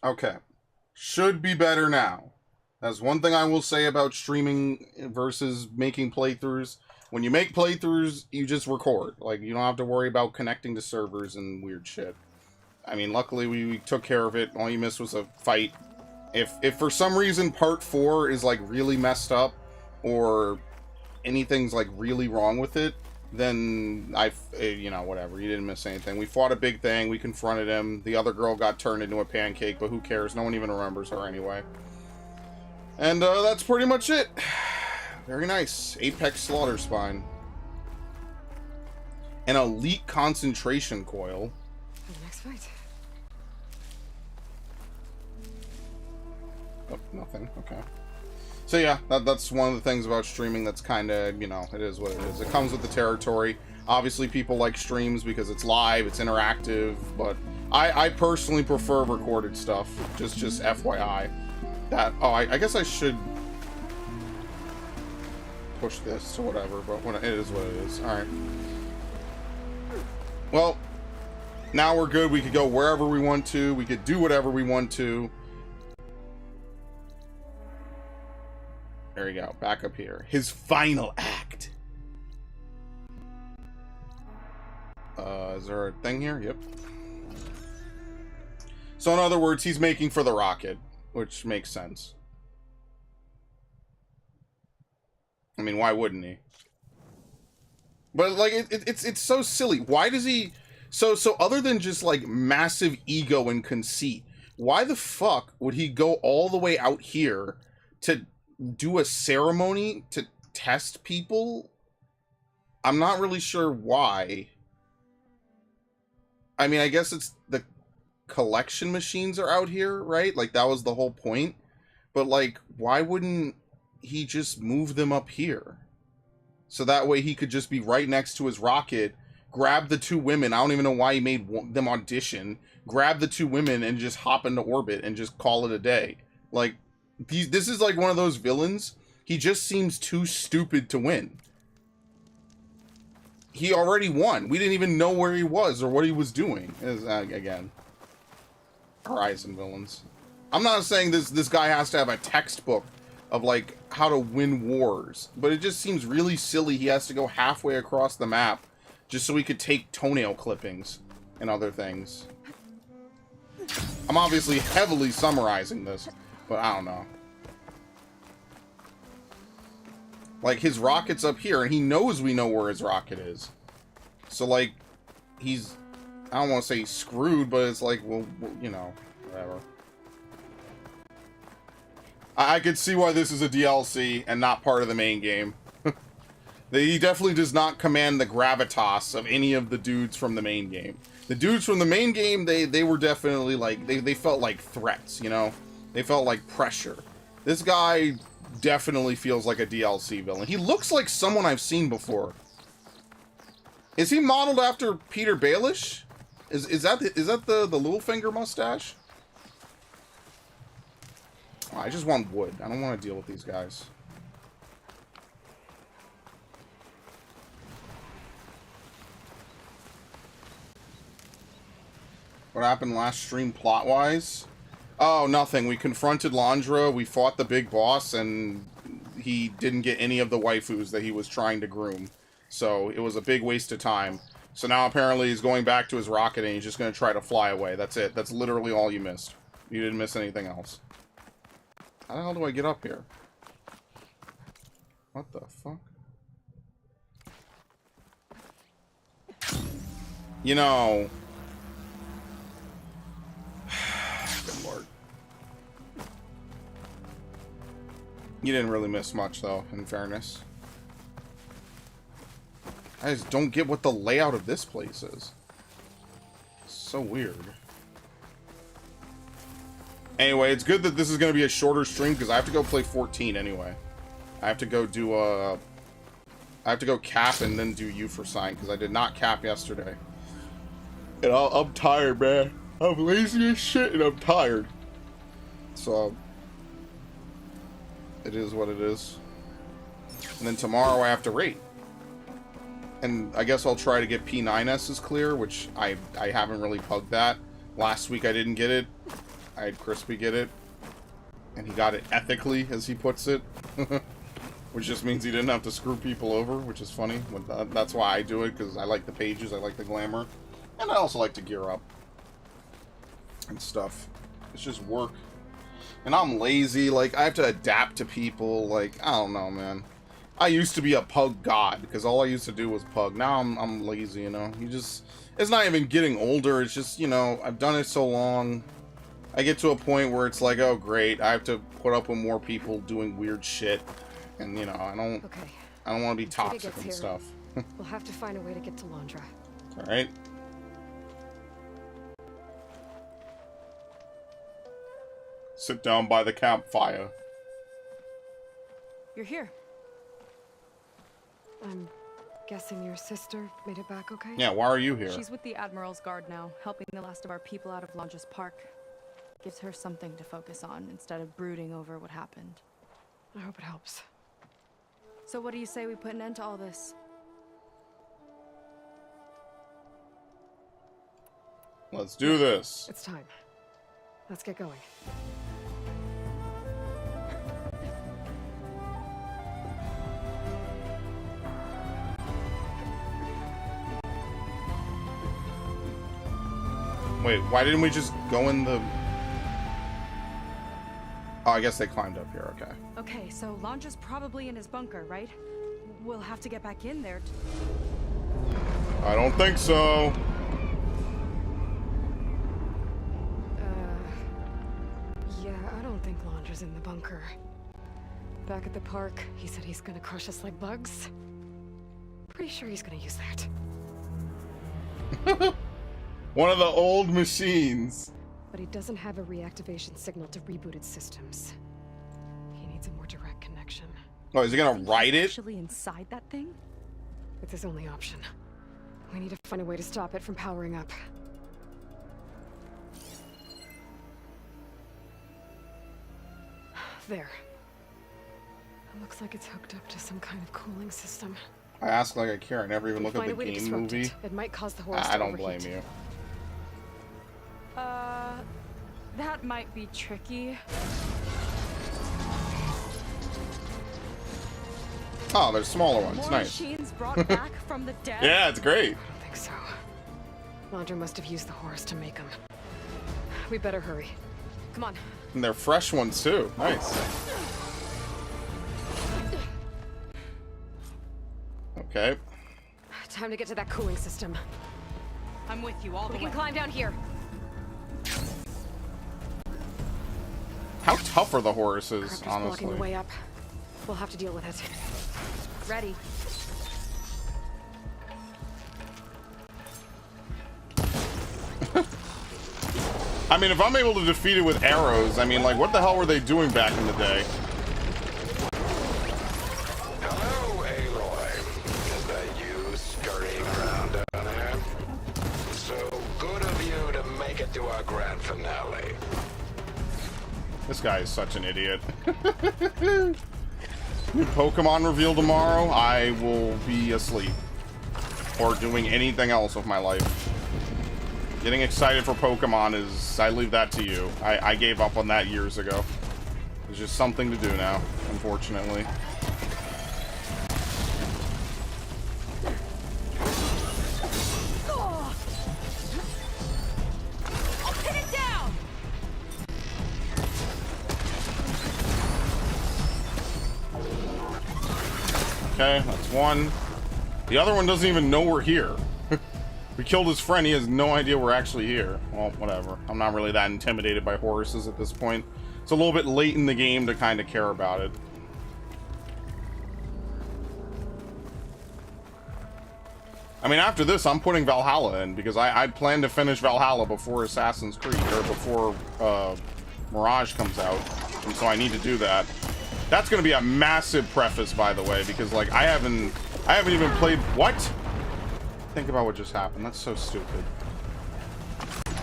Okay. Should be better now. That's one thing I will say about streaming versus making playthroughs. When you make playthroughs, you just record. Like, you don't have to worry about connecting to servers and weird shit. I mean, luckily we took care of it. All you missed was a fight. If for some reason part 4 is, like, really messed up, or anything's, like, really wrong with it, then you know, whatever. You didn't miss anything. We fought a big thing. We confronted him. The other girl got turned into a pancake, but who cares? No one even remembers her anyway. And that's pretty much it. Very nice. Apex Slaughter Spine. An elite concentration coil. Next fight. Oh, nothing. Okay. So yeah, that's one of the things about streaming that's kind of, you know, it is what it is. It comes with the territory. Obviously, people like streams because it's live, it's interactive, but I personally prefer recorded stuff. Just FYI. I guess I should push this or whatever, but it is what it is. Alright. Well, now we're good. We could go wherever we want to. We could do whatever we want to. There we go. Back up here. His final act. Is there a thing here? Yep. So in other words, he's making for the rocket, which makes sense. I mean, why wouldn't he? But like, it's so silly. Why does he? So other than just like massive ego and conceit, why the fuck would he go all the way out here to do a ceremony to test people? I'm not really sure why. I mean, I guess it's the collection machines are out here, right? Like, that was the whole point. But, like, why wouldn't he just move them up here? So that way he could just be right next to his rocket, grab the two women. I don't even know why he made them audition. Grab the two women and just hop into orbit and just call it a day. Like, this is like one of those villains. He just seems too stupid to win. He already won. We didn't even know where he was or what he was doing. Again, Horizon villains. I'm not saying this guy has to have a textbook of like how to win wars, but it just seems really silly. He has to go halfway across the map just so he could take toenail clippings and other things. I'm obviously heavily summarizing this, but I don't know. Like, his rocket's up here, and he knows we know where his rocket is. So, like, he's... I don't want to say he's screwed, but it's like, well, you know, whatever. I could see why this is a DLC and not part of the main game. He definitely does not command the gravitas of any of the dudes from the main game. The dudes from the main game, they were definitely, like, they felt like threats, you know? They felt like pressure. This guy definitely feels like a DLC villain. He looks like someone I've seen before. Is he modeled after Peter Baelish? Is that the Littlefinger mustache? Oh, I just want wood. I don't want to deal with these guys. What happened last stream plot-wise? Oh, nothing. We confronted Landra, we fought the big boss, and he didn't get any of the waifus that he was trying to groom. So, it was a big waste of time. So now apparently he's going back to his rocket and he's just going to try to fly away. That's it. That's literally all you missed. You didn't miss anything else. How the hell do I get up here? What the fuck? You know... Good lord. You didn't really miss much, though, in fairness. I just don't get what the layout of this place is. It's so weird. Anyway, it's good that this is going to be a shorter stream, because I have to go play 14 anyway. I have to go do I have to go cap and then do U for sign, because I did not cap yesterday. And I'm tired, man. I'm lazy as shit, and I'm tired. So... it is what it is. And then tomorrow I have to rate. And I guess I'll try to get P9S's clear, which I haven't really pugged that. Last week I didn't get it. I had Crispy get it, and he got it ethically, as he puts it. Which just means he didn't have to screw people over, which is funny. That's why I do it, because I like the pages, I like the glamour. And I also like to gear up. And stuff. It's just work. And I'm lazy, like, I have to adapt to people, like, I don't know, man. I used to be a pug god, because all I used to do was pug. Now I'm lazy, you know? It's not even getting older, it's just, you know, I've done it so long. I get to a point where it's like, oh great, I have to put up with more people doing weird shit. And, you know, I don't want to be toxic and stuff. We'll have to find a way to get to Londra. Alright. Sit down by the campfire. You're here. I'm guessing your sister made it back okay? Yeah, why are you here? She's with the Admiral's Guard now, helping the last of our people out of Londra's Park. Gives her something to focus on instead of brooding over what happened. I hope it helps. So what do you say we put an end to all this? Let's do this. It's time. Let's get going. Wait, why didn't we just go in the... Oh, I guess they climbed up here, okay. Okay, so Londra's probably in his bunker, right? We'll have to get back in there. I don't think so. Yeah, I don't think Londra's in the bunker. Back at the park, he said he's gonna crush us like bugs. Pretty sure he's gonna use that. One of the old machines. But he doesn't have a reactivation signal to reboot its systems. He needs a more direct connection. Oh, is he gonna ride it? Actually inside that thing? It's his only option. We need to find a way to stop it from powering up. There. It looks like it's hooked up to some kind of cooling system. I ask like I care. I never even look at the game movie. It might cause the horse I to don't overheat. blame you. That might be tricky. Oh, there's smaller ones. More Nice. machines brought back from the dead? Yeah, it's great. I don't think so. Londra must have used the horse to make them. We better hurry. Come on. And they're fresh ones too. Nice. Okay. Time to get to that cooling system. I'm with you all the way. We can climb down here. How tough are the horses, Raptor's honestly? blocking the way up. We'll have to deal with it. Ready. I mean, if I'm able to defeat it with arrows, I mean, like, what the hell were they doing back in the day? Hello, Aloy. Is that you scurrying around down there? So good of you to make it to our grand finale. This guy is such an idiot. New Pokemon reveal tomorrow, I will be asleep. Or doing anything else with my life. Getting excited for Pokemon is... I leave that to you. I gave up on that years ago. There's just something to do now, unfortunately. I'll pin it down! Okay, that's one. The other one doesn't even know we're here. We killed his friend, he has no idea we're actually here. Well, whatever. I'm not really that intimidated by horses at this point. It's a little bit late in the game to kind of care about it. I mean, after this, I'm putting Valhalla in, because I plan to finish Valhalla before Assassin's Creed, or before Mirage comes out, and so I need to do that. That's going to be a massive preface, by the way, because, like, I haven't even played... What? Think about what just happened. That's so stupid.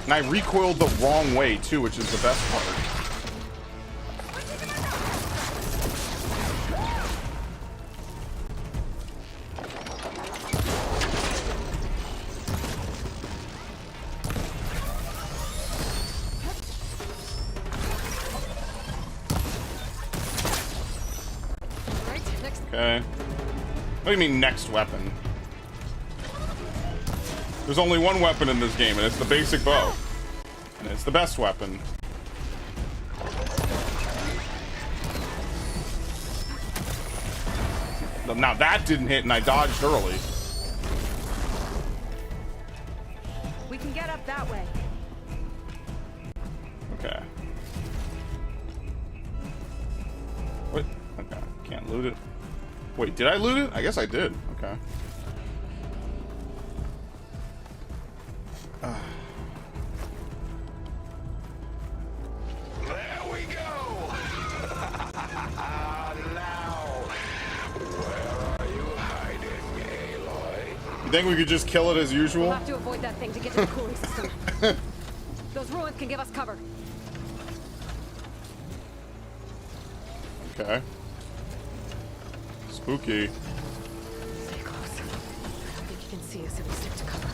And I recoiled the wrong way, too, which is the best part. Okay. What do you mean next weapon? There's only one weapon in this game, and it's the basic bow. And it's the best weapon. Now that didn't hit, and I dodged early. We can get up that way. Okay. What? Okay. Can't loot it. Wait, did I loot it? I guess I did. Okay. There we go. Now, where are you hiding, Aloy? You think we could just kill it as We'll usual? have to avoid that thing to get to the cooling system. Those ruins can give us cover. Okay. Spooky. Stay close. I don't think he can see us if we stick to cover.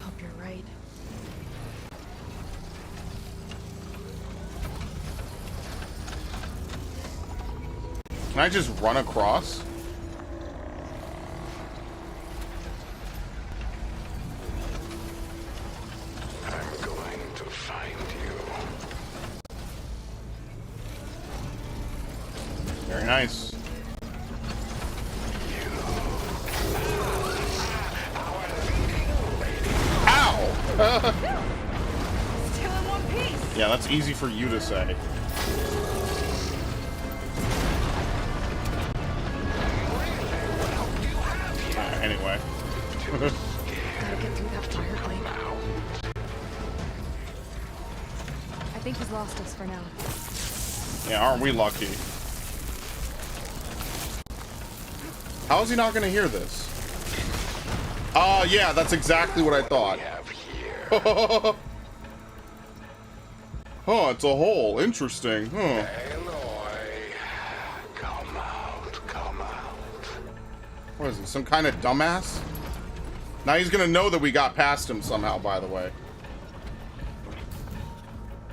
Hope you're right. Can I just run across? I'm going to find you. Very nice. Ow! Still in one piece. Yeah, that's easy for you to say. Anyway. Gotta get through that fire lane. I think he's lost us for now. Yeah, aren't we lucky? How is he not gonna hear this? Yeah, that's exactly what I thought. Have here. Oh, it's a hole. Interesting. Huh. Aloy, come out, come out. What is he, some kind of dumbass? Now he's gonna know that we got past him somehow, by the way.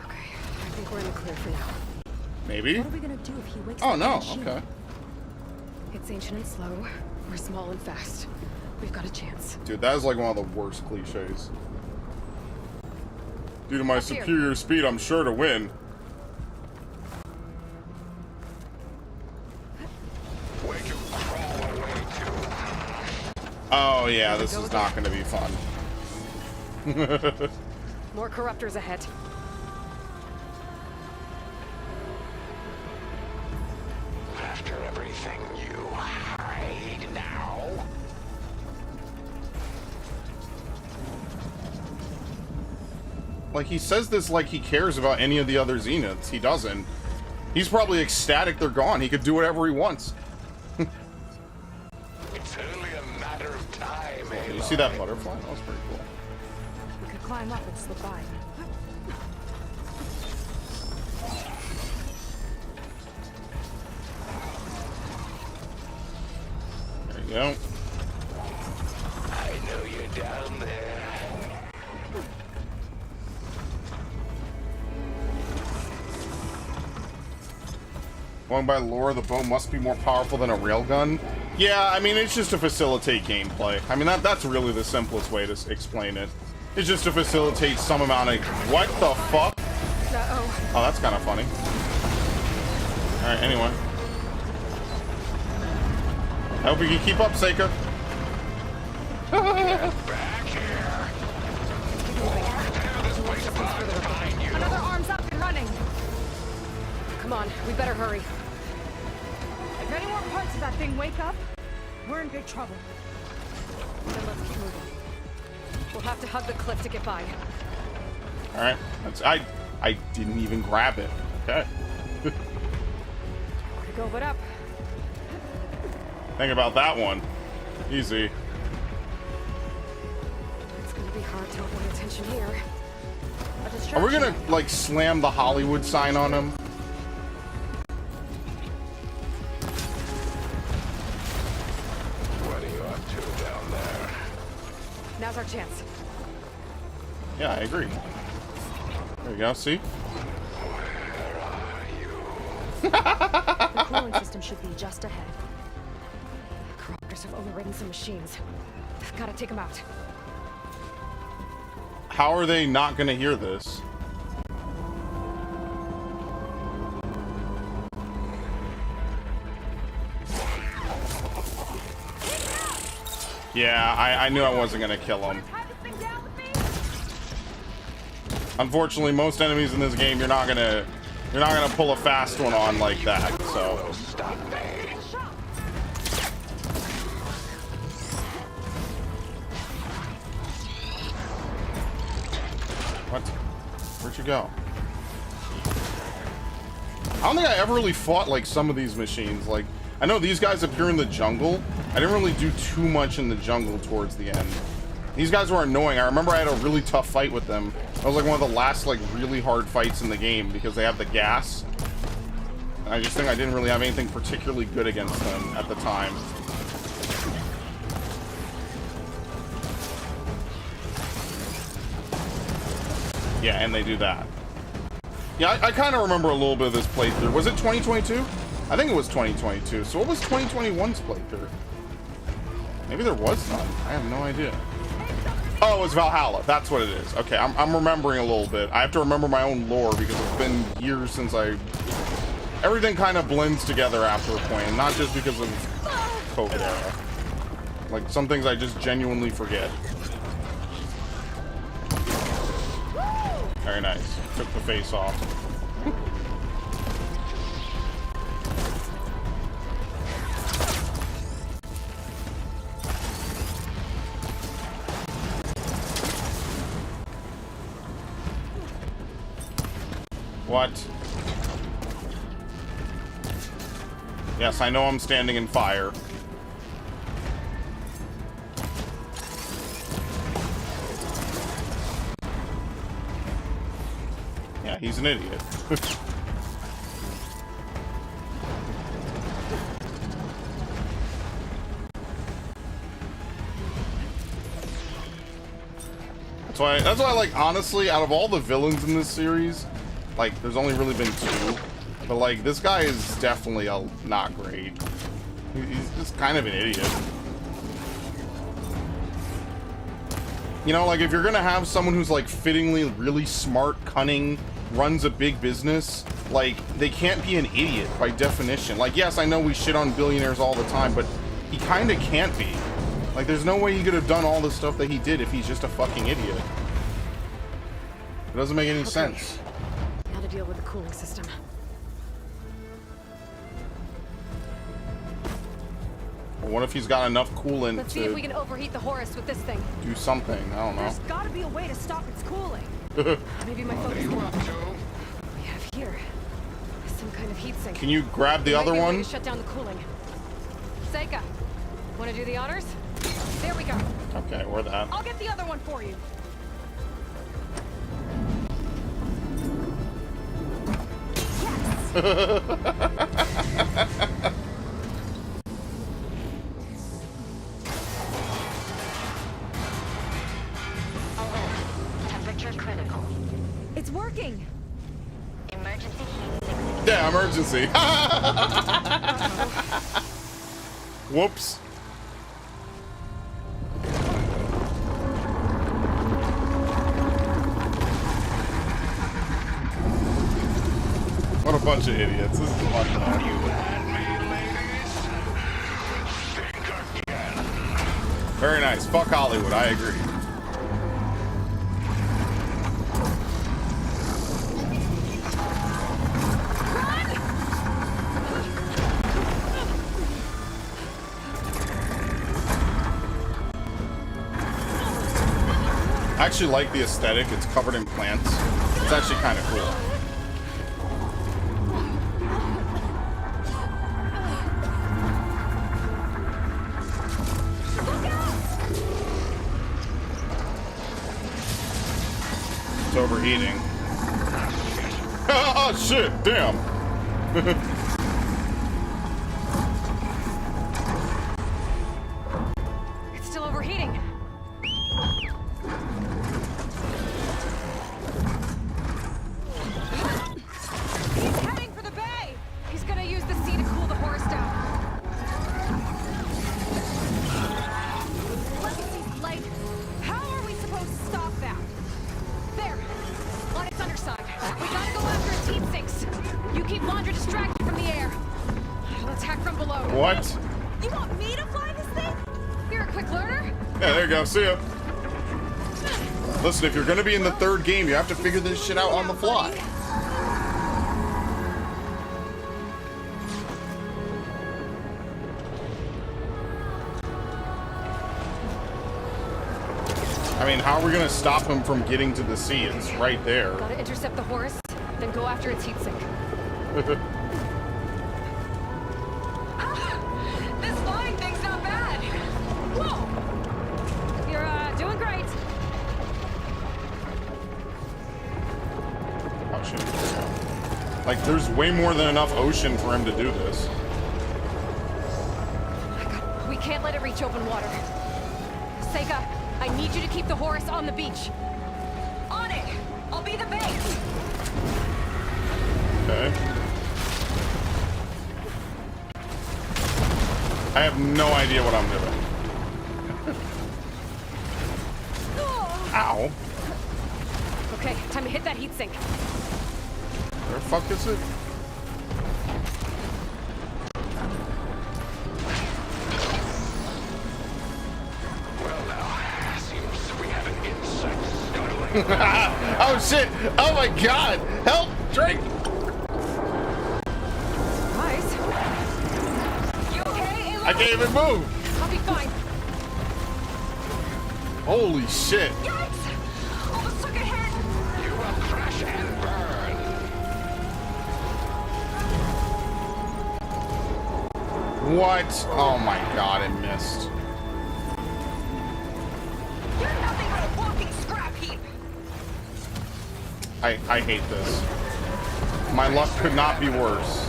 Okay, I think we're in the clear for now. Maybe? What are we gonna do if he wakes Oh, up? no. in the machine? Okay. It's ancient and slow. We're small and fast. We've got a chance. Dude, that is like one of the worst cliches. Due to my Up here. superior speed, I'm sure to win. Where'd you crawl away to? Oh, yeah, this go is not going to be fun. More corruptors ahead. After everything you hide now? Like, he says this like he cares about any of the other Zeniths. He doesn't. He's probably ecstatic they're gone. He could do whatever he wants. It's only a matter of time, Aloy. You see that butterfly? That was pretty cool. We could climb up and slip by. There you go. I know you're down there. Going by lore, the bow must be more powerful than a railgun. Yeah, I mean, it's just to facilitate gameplay. I mean, that's really the simplest way to explain it. It's just to facilitate some amount of... What the fuck? Uh-oh. Oh, that's kind of funny. Alright, anyway. I hope you can keep up, Seika. Back here. Another arm's up and running. Come on, we better hurry. If any more parts of that thing wake up, we're in big trouble. Then let's keep moving. We'll have to hug the cliff to get by. Alright. I didn't even grab it. Okay. Where to go but up? Think about that one. Easy. It's gonna be hard to avoid attention here. A Are distraction. we gonna, like, slam the Hollywood sign on him? What are you up to down there? Now's our chance. Yeah, I agree. There you go, see? The cooling system should be just ahead. have overridden some machines. Gotta take them out. How are they not gonna hear this? Yeah, I knew I wasn't gonna kill him. Unfortunately, most enemies in this game, you're not gonna pull a fast one on like that. So. Stop me. What? Where'd you go? I don't think I ever really fought like some of these machines. Like, I know these guys appear in the jungle. I didn't really do too much in the jungle towards the end. These guys were annoying. I remember I had a really tough fight with them. That was like one of the last like really hard fights in the game because they have the gas. And I just think I didn't really have anything particularly good against them at the time. Yeah, and they do that. Yeah, I kind of remember a little bit of this playthrough. Was it 2022? I think it was 2022. So what was 2021's playthrough? Maybe there was none. I have no idea. Oh, it was Valhalla. That's what it is. Okay, I'm remembering a little bit. I have to remember my own lore because it's been years since I... Everything kind of blends together after a point, and not just because of COVID era. Like, some things I just genuinely forget. Very nice. Took the face off. What? Yes, I know I'm standing in fire. Yeah, he's an idiot. That's why, like, honestly, out of all the villains in this series, like, there's only really been two. But, like, this guy is definitely not great. He's just kind of an idiot. You know, like, if you're gonna have someone who's, like, fittingly really smart, cunning, runs a big business, like, they can't be an idiot by definition. Like, yes, I know we shit on billionaires all the time, but he kind of can't be. Like, there's no way he could have done all the stuff that he did if he's just a fucking idiot. It doesn't make any sense. Now to deal with the cooling system. Well, what if he's got enough coolant Let's see if we can overheat the Horus with this thing. do something? I don't know. There's gotta be a way to stop its cooling. Maybe my focus will. We have here some kind of heat sink. Can you grab the other one? To shut down the cooling. Seika, want to do the honors? There we go. Okay, we're that. I'll get the other one for you. Temperature critical. It's working. Emergency heat sink. Yeah, emergency. Whoops. What a bunch of idiots. This is fun though. Very nice. Fuck Hollywood, I agree. I actually like the aesthetic. It's covered in plants. It's actually kind of cool. It's overheating. Oh shit, damn. It's still overheating. He's heading for the bay. He's gonna use the sea to cool the Horus down. What? You want me to fly this thing? You're a quick learner? Yeah, there you go. See ya. Listen, if you're gonna be in the third game, you have to figure this shit out on the fly. I mean, how are we gonna stop him from getting to the sea? It's right there. Gotta intercept the Horus, then go after its heatsink. This flying thing's not bad. Whoa! You're doing great. Oh shit. Like, there's way more than enough ocean for him to do this. We can't let it reach open water. Seika, I need you to keep the Horus on the beach. On it! I'll be the base! Okay. I have no idea what I'm doing. Ow. Okay, time to hit that heatsink. Where the fuck is it? Well, now, seems we have an insect scuttling. Oh shit! Oh my god! Help! Drake! Guys? You okay, Aloy? I can't even move! I'll be fine. Holy shit! Yikes! Almost took a hit! You will crash and burn. What? Oh my god, I missed. You're nothing but a walking scrap heap! I hate this. My luck could not be worse.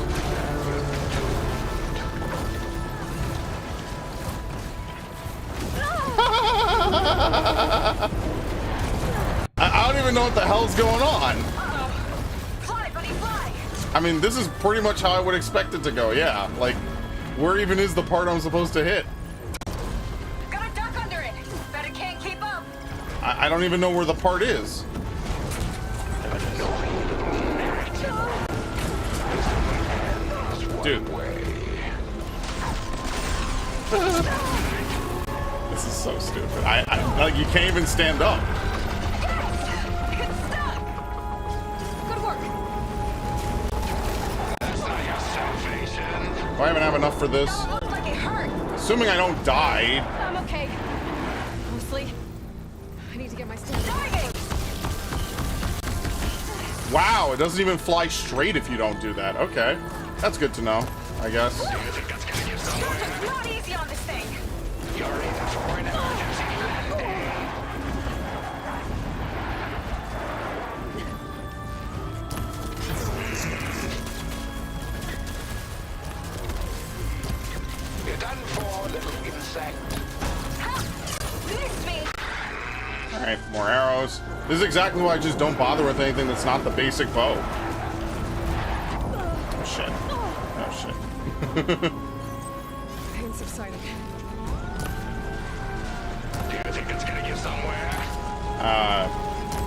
I don't even know what the hell's going on. Uh-oh. Fly, buddy, fly! I mean, this is pretty much how I would expect it to go, yeah. Like, where even is the part I'm supposed to hit? Got a duck under it! Bet it can't keep up! I don't even know where the part is. Dude. This is so stupid. I like, you can't even stand up. It's stuck! Good work! That's not your salvation. Do I even have enough for this? Looks like it hurt! Assuming I don't die. I'm okay. Mostly, I need to get my stand. Diving! Wow, it doesn't even fly straight if you don't do that. Okay. That's good to know, I guess. You think that's gonna get somewhere? It's not easy on this thing! You're in for an emergency landing. You're done for, little insect. Ha! Missed me! Alright, more arrows. This is exactly why I just don't bother with anything that's not the basic bow. Oh shit. Oh shit. Pain subsided. Do you think it's gonna get somewhere?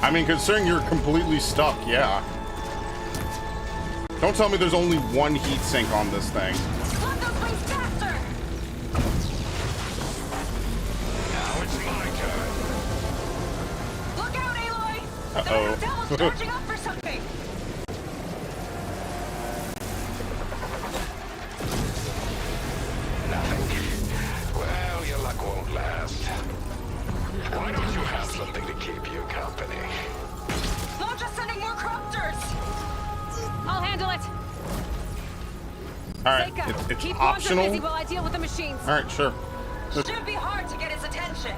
I mean, considering you're completely stuck, yeah. Don't tell me there's only one heat sink on this thing. Flood those wings faster! Now it's my turn. Look out, Aloy! Uh-oh. The devil's charging up for something! Nothing. Well, your luck won't last. Why don't you have something to keep you company? I'm just sending more cropters! I'll handle it! Alright, Seika, it's keep Launcher busy optional. while I deal with the machines. Alright, sure. Shouldn't be hard to get his attention.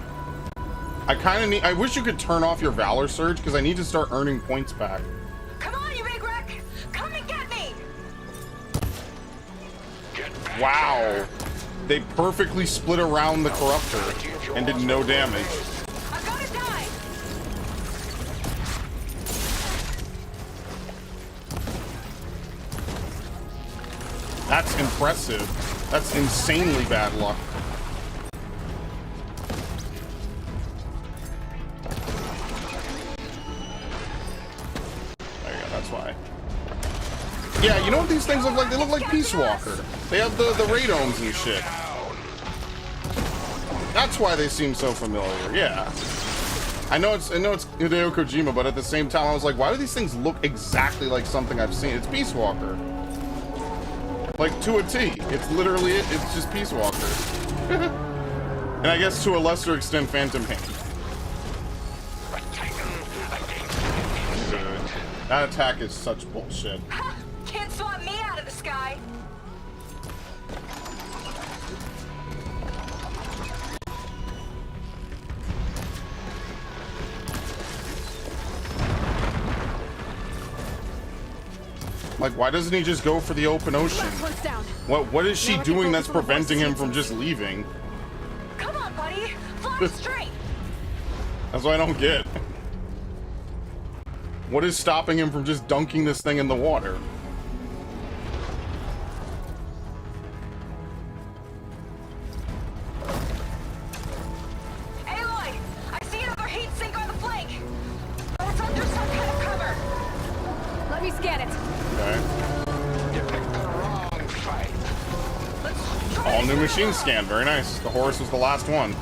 I kind of need... I wish you could turn off your Valor Surge, because I need to start earning points back. Come on, you big wreck! Come and get me! Get back Wow. here. They perfectly split around the Corruptor and did no damage. I've gotta die! That's impressive. That's insanely bad luck. There you go, that's why. Yeah, you know what these things look like? They look like Peace Walker. They have the radomes and shit. That's why they seem so familiar. Yeah. I know it's Hideo Kojima, but at the same time I was like, why do these things look exactly like something I've seen? It's Peace Walker. Like, to a T. It's literally it. It's just Peace Walker. And I guess to a lesser extent, Phantom Pain. Dude, that attack is such bullshit. Can't swat me out of the sky. Like, why doesn't he just go for the open ocean? Close down. What is she Now I can doing that's focus on the preventing him horses. from just leaving? Come on, buddy. Fly straight. That's what I don't get. What is stopping him from just dunking this thing in the water? Aloy, I see another heat sink on the flank. But it's under some kind of cover. Let me scan it. Okay. You picked the wrong fight. Let's try All this new one machine out. scan. Very nice. The horse was the last one.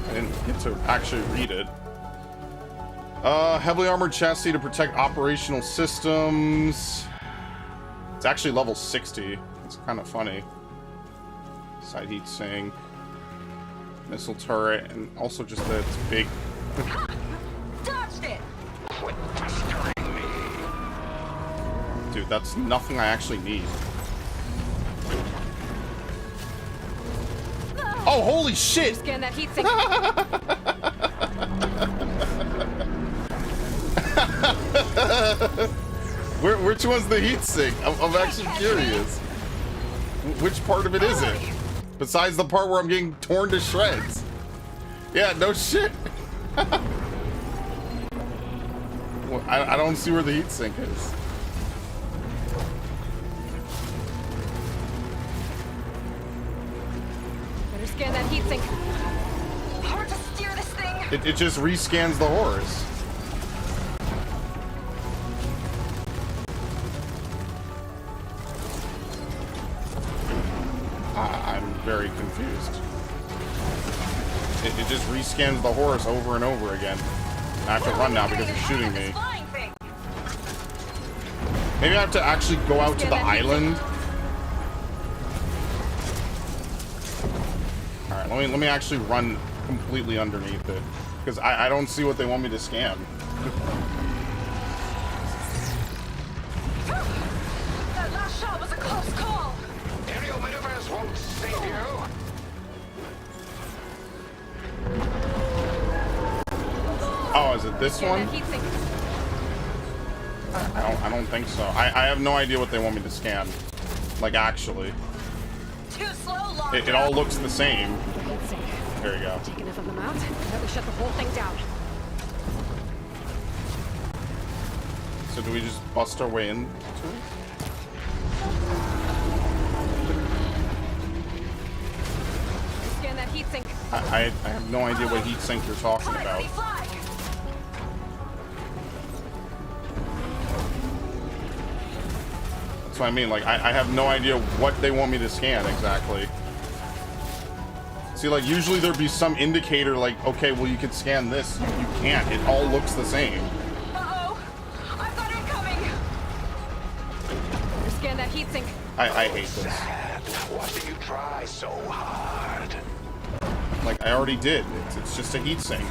I didn't get to actually read it. Heavily armored chassis to protect operational systems. It's actually level 60. It's kind of funny. Side heat sink. Missile turret, and also just that it's big. Dodged it. Quit pestering me. Dude, that's nothing I actually need. Oh, holy shit! Scan that heat sink. Which one's the heat sink? I'm actually curious. Which part of it is it? Besides the part where I'm getting torn to shreds. Yeah, no shit. Well, I don't see where the heat sink is. Better scan that heat sink. Hard to steer this thing. It just rescans the horse. I'm very confused. It just rescans the horse over and over again. I have to run now because it's shooting me. Flying thing. Maybe I have to actually go out to the island. Alright, let me actually run completely underneath it. Because I don't see what they want me to scan. That last shot was a close call. Aerial maneuvers won't save you. Oh, is it this Scan one? that heat sink. I don't think so. I have no idea what they want me to scan. Like, actually. Too slow, long. It all looks the same. Heat sink. There you go. Take enough of them out. That would shut the whole thing down. So do we just bust our way into it? Scan that heat sink. I have no idea what heat sink you're talking Fly, about. buddy, fly. That's what I mean. Like, I have no idea what they want me to scan exactly. See, like, usually there'd be some indicator like, okay, well, you could scan this. You can't. It all looks the same. Uh-oh. I've got incoming. Better scan that heat sink. I hate this. Why do you try so hard? Like, I already did. It's just a heat sink.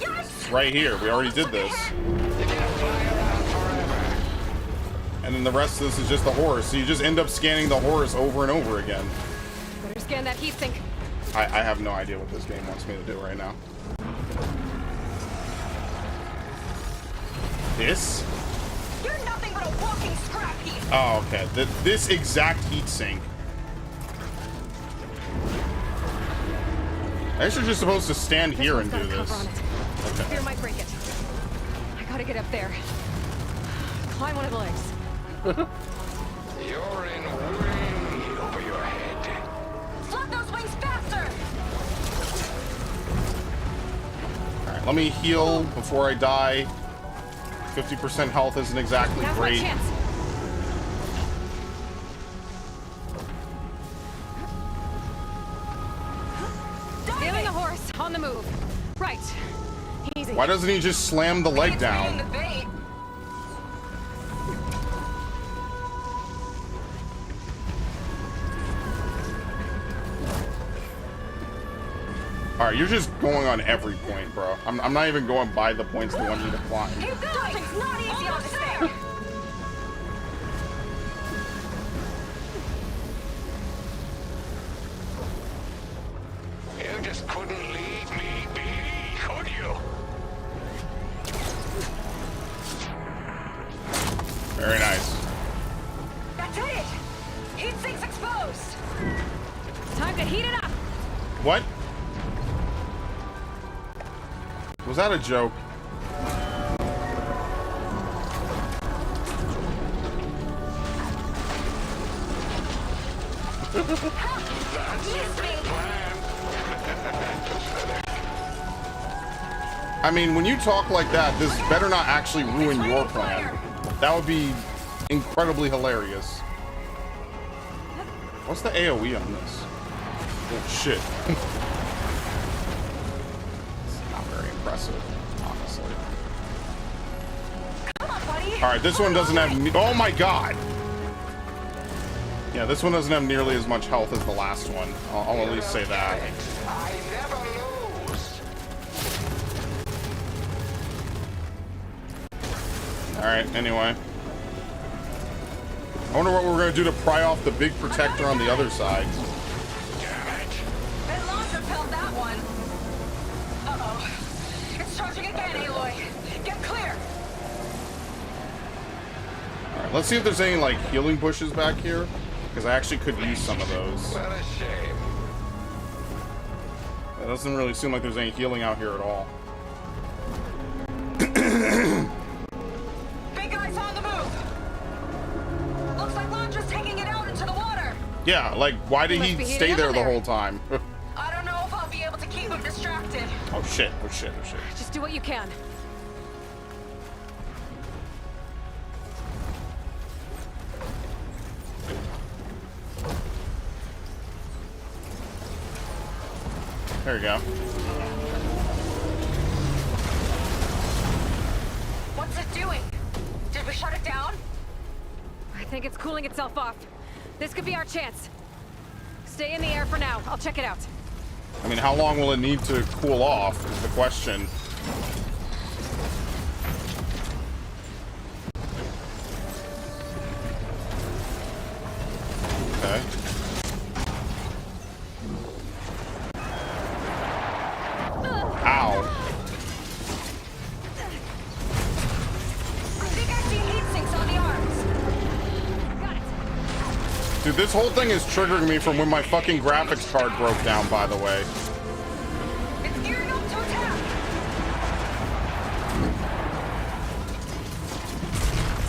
Yes. Right here. We already did this. You can't fly around forever. And then the rest of this is just the horse. So you just end up scanning the horse over and over again. Better scan that heat sink. I have no idea what this game wants me to do right now. This? You're nothing but a walking scrap heap. Oh, okay. This exact heat sink. I guess you're just supposed to stand here and do One's got a this. cover on it. Okay. Spear might break it. I gotta get up there. Climb one of the legs. You're in way over your head. Flood those wings faster. Alright, let me heal before I die. 50% health isn't exactly Now's my great. chance. Stealing a horse on the move. Right. Easy. Why doesn't he just slam the leg It's being the down? bait. Alright, you're just going on every point, bro. I'm not even going by the points they want you to climb. Keep going. It's not easy on this thing. You just couldn't leave me be, could you? Very nice. That's it. Heat sink's exposed. Time to heat it up. What? Was that a joke? I mean, when you talk like that, this better not actually ruin your plan. That would be incredibly hilarious. What's the AoE on this? Oh, shit. It's not very impressive, honestly. Come on, buddy. Alright, this one doesn't have... Oh my god! Yeah, this one doesn't have nearly as much health as the last one. I'll at least say that. I never lose. Alright, anyway. I wonder what we're going to do to pry off the big protector on the other side. Damn it. That launch repelled that one. Uh-oh. It's charging again, Aloy. Get clear. Alright, let's see if there's any, like, healing bushes back here. Because I actually could use some of those. What a shame. It doesn't really seem like there's any healing out here at all. Big guy's on the move. Looks like Londra's taking it out into the water. Yeah, like, why did Must he be heating stay up there in the there. whole time? I don't know if I'll be able to keep him distracted. Oh shit, oh shit, oh shit. Just do what you can. There you go. What's it doing? Did we shut it down? I think it's cooling itself off. This could be our chance. Stay in the air for now. I'll check it out. I mean, how long will it need to cool off is the question. Okay. Ow. I think I see heat sinks on the arms. Got it. Dude, this whole thing is triggering me from when my fucking graphics card broke down, by the way. It's gearing up to attack.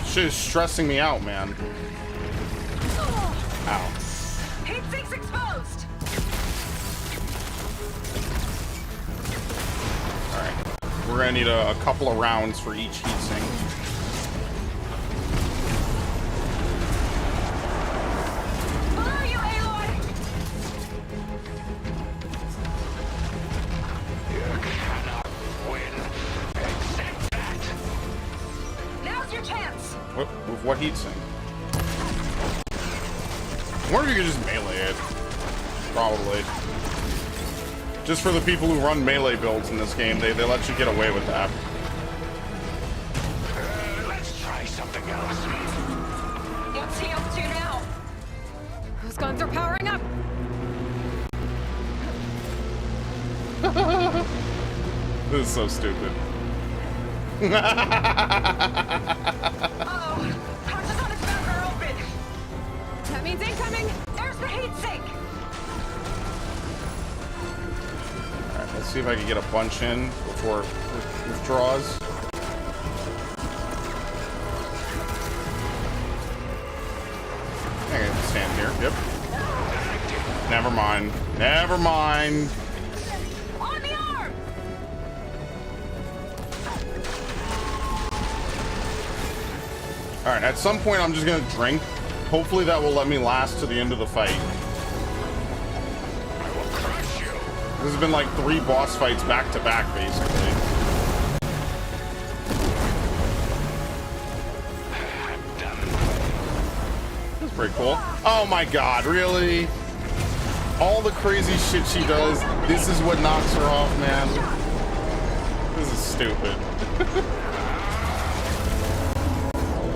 Shit is stressing me out, man. Ow. Heat sinks exposed. Alright. We're gonna need a couple of rounds for each heatsink. Below you, Aloy. You cannot win. Accept that. Now's your chance. With what heatsink? I wonder if you could just melee it. Probably. Just for the people who run melee builds in this game, they let you get away with that. Let's try something else. What's he up to now? Those guns are powering up. This is so stupid. Uh-oh. Hatches on his back are open. That means incoming. There's the heat sink. Alright, let's see if I can get a bunch in before it withdraws. I can stand here. Yep. Never mind. Never mind. On the arm. Alright, at some point I'm just gonna drink. Hopefully that will let me last to the end of the fight. I will crush you. This has been like 3 boss fights back to back, basically. That's pretty cool. Oh my god, really? All the crazy shit she does, this is what knocks her off, man. This is stupid.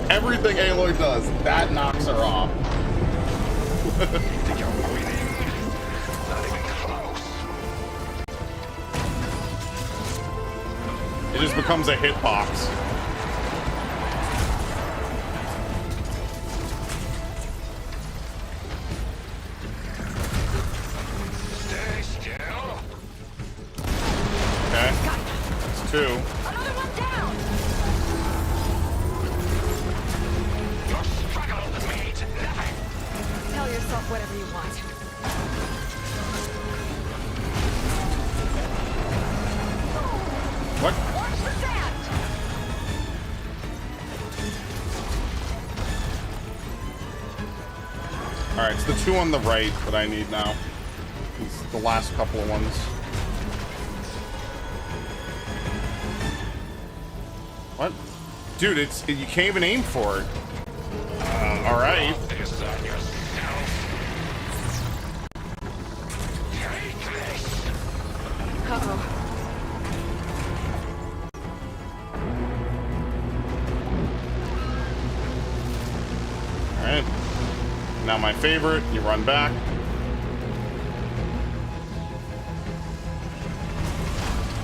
Everything Aloy does, that knocks her off. Think you're winning? Not even close. It just becomes a hitbox. Stay still. Okay. That's 2. Another one down! Your struggle means nothing. Tell yourself whatever you want. What? Watch the sand! Alright, it's the 2 on the right that I need now. It's the last couple of ones. What? Dude, you can't even aim for it. Alright. This on yourself. Take this. Uh-oh. Alright. Now my favorite, you run back.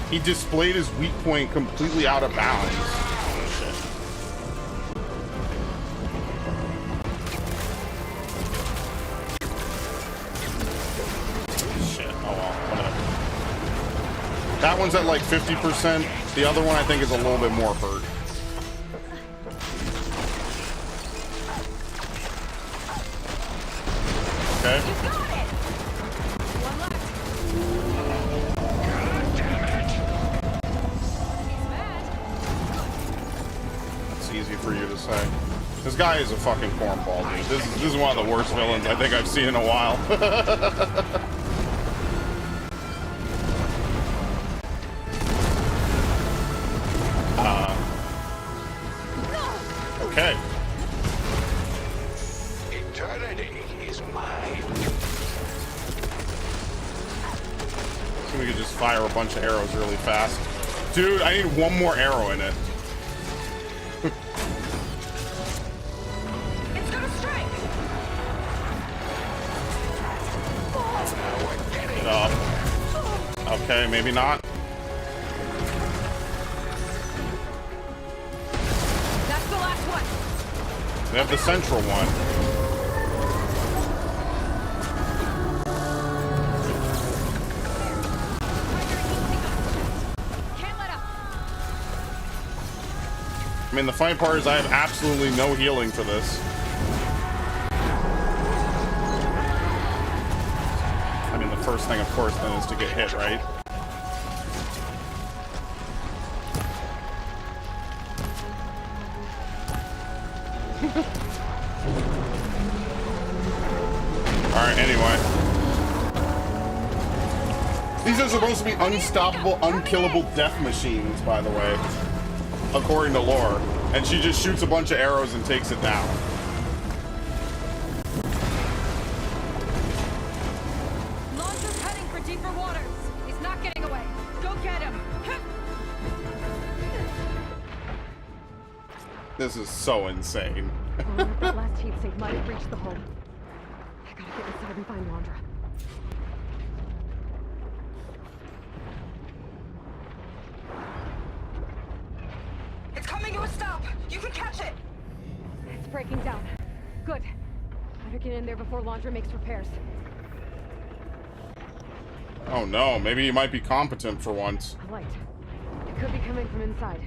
He displayed his weak point completely out of bounds. Shit. Shit. Oh well, whatever. That one's at like 50%. The other one I think is a little bit more hurt. Okay. That's easy for you to say. This guy is a fucking cornball, dude. This is one of the worst villains I think I've seen in a while. Okay. Eternity is mine. So we could just fire a bunch of arrows really fast. Dude, I need one more arrow in it. It's gonna strike! Get up. Okay, maybe not. That's the last one! We have the central one. Can't let up! I mean, the funny part is I have absolutely no healing for this. I mean, the first thing, of course, then is to get hit, right? Alright, anyway. These are supposed to be unstoppable, unkillable death machines, by the way. According to lore. And she just shoots a bunch of arrows and takes it down. Launcher's heading for deeper waters. He's not getting away. Go get him. This is so insane. That last heat sink might have reached the hull. I gotta get inside and find Londra. It's coming to a stop. You can catch it. It's breaking down. Good. Better get in there before Londra makes repairs. Oh no, maybe he might be competent for once. A light. It could be coming from inside.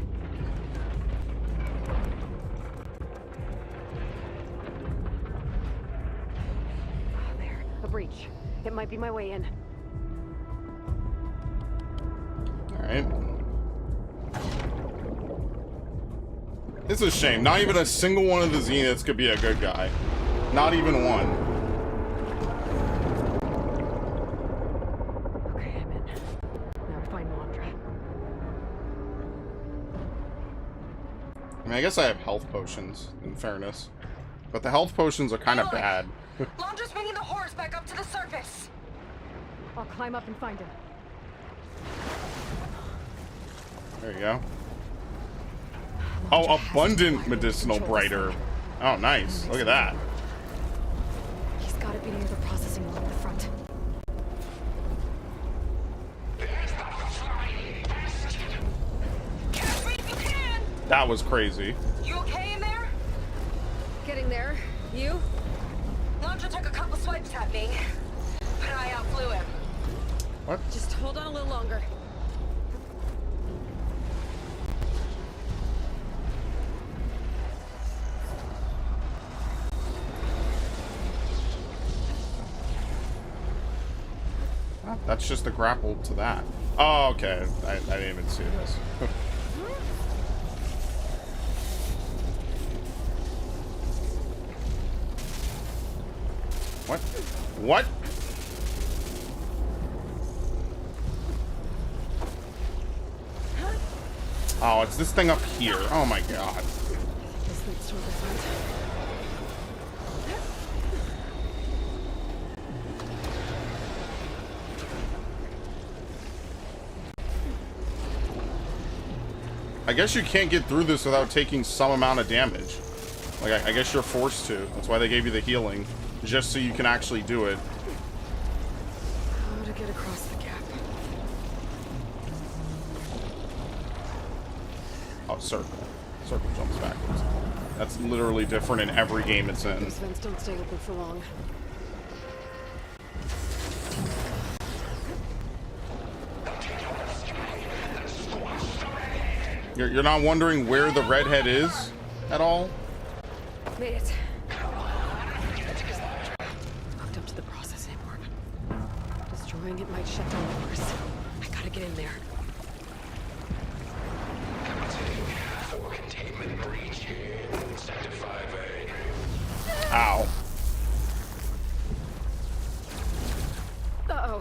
Oh, there. A breach. It might be my way in. Alright. It's a shame. Not even a single one of the Zeniths could be a good guy. Not even one. Okay, I'm in. Now to find Londra. I mean, I guess I have health potions, in fairness. But the health potions are kind of bad. Londra's bringing the horse back up to the surface. I'll climb up and find him. There you go. Oh, abundant medicinal brighter. Oh, nice. Look at that. He's got to be near the processing room at the front. Catch me if you can! That was crazy. You okay in there? Getting there. You? Londra took a couple swipes at me, but I outflew him. What? Just hold on a little longer. Oh, that's just a grapple to that. Oh, okay. I didn't even see this. What? What? Oh, it's this thing up here. Oh my god. This leads toward the front. I guess you can't get through this without taking some amount of damage. Like, I guess you're forced to. That's why they gave you the healing. Just so you can actually do it. How to get across the gap? Oh, circle. Circle jumps backwards. That's literally different in every game it's in. Those vents don't stay open for long. You're not wondering where the redhead is at all? Made it. Hooked up to the processing port. Destroying it might shut down the horse. I gotta get in there. For containment breach in Sector 5A. Ow. Uh-oh. Don't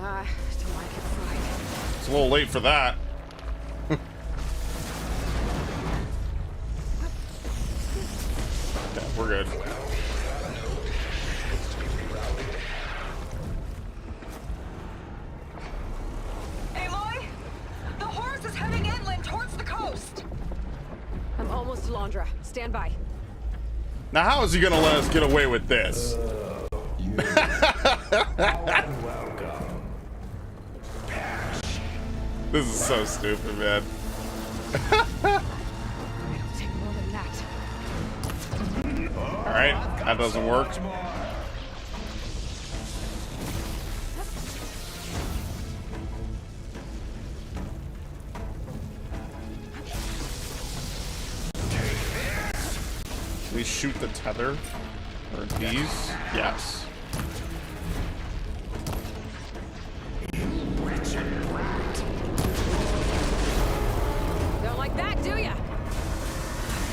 want to get fried. It's a little late for that. Okay, we're good. Aloy? The horse is heading inland towards the coast. I'm almost to Londra. Stand by. Now, how is he gonna let us get away with this? This is so stupid, man. It'll take more than that. Alright, that doesn't work. Can we shoot the tether? Or these? Yes. Don't like that, do ya?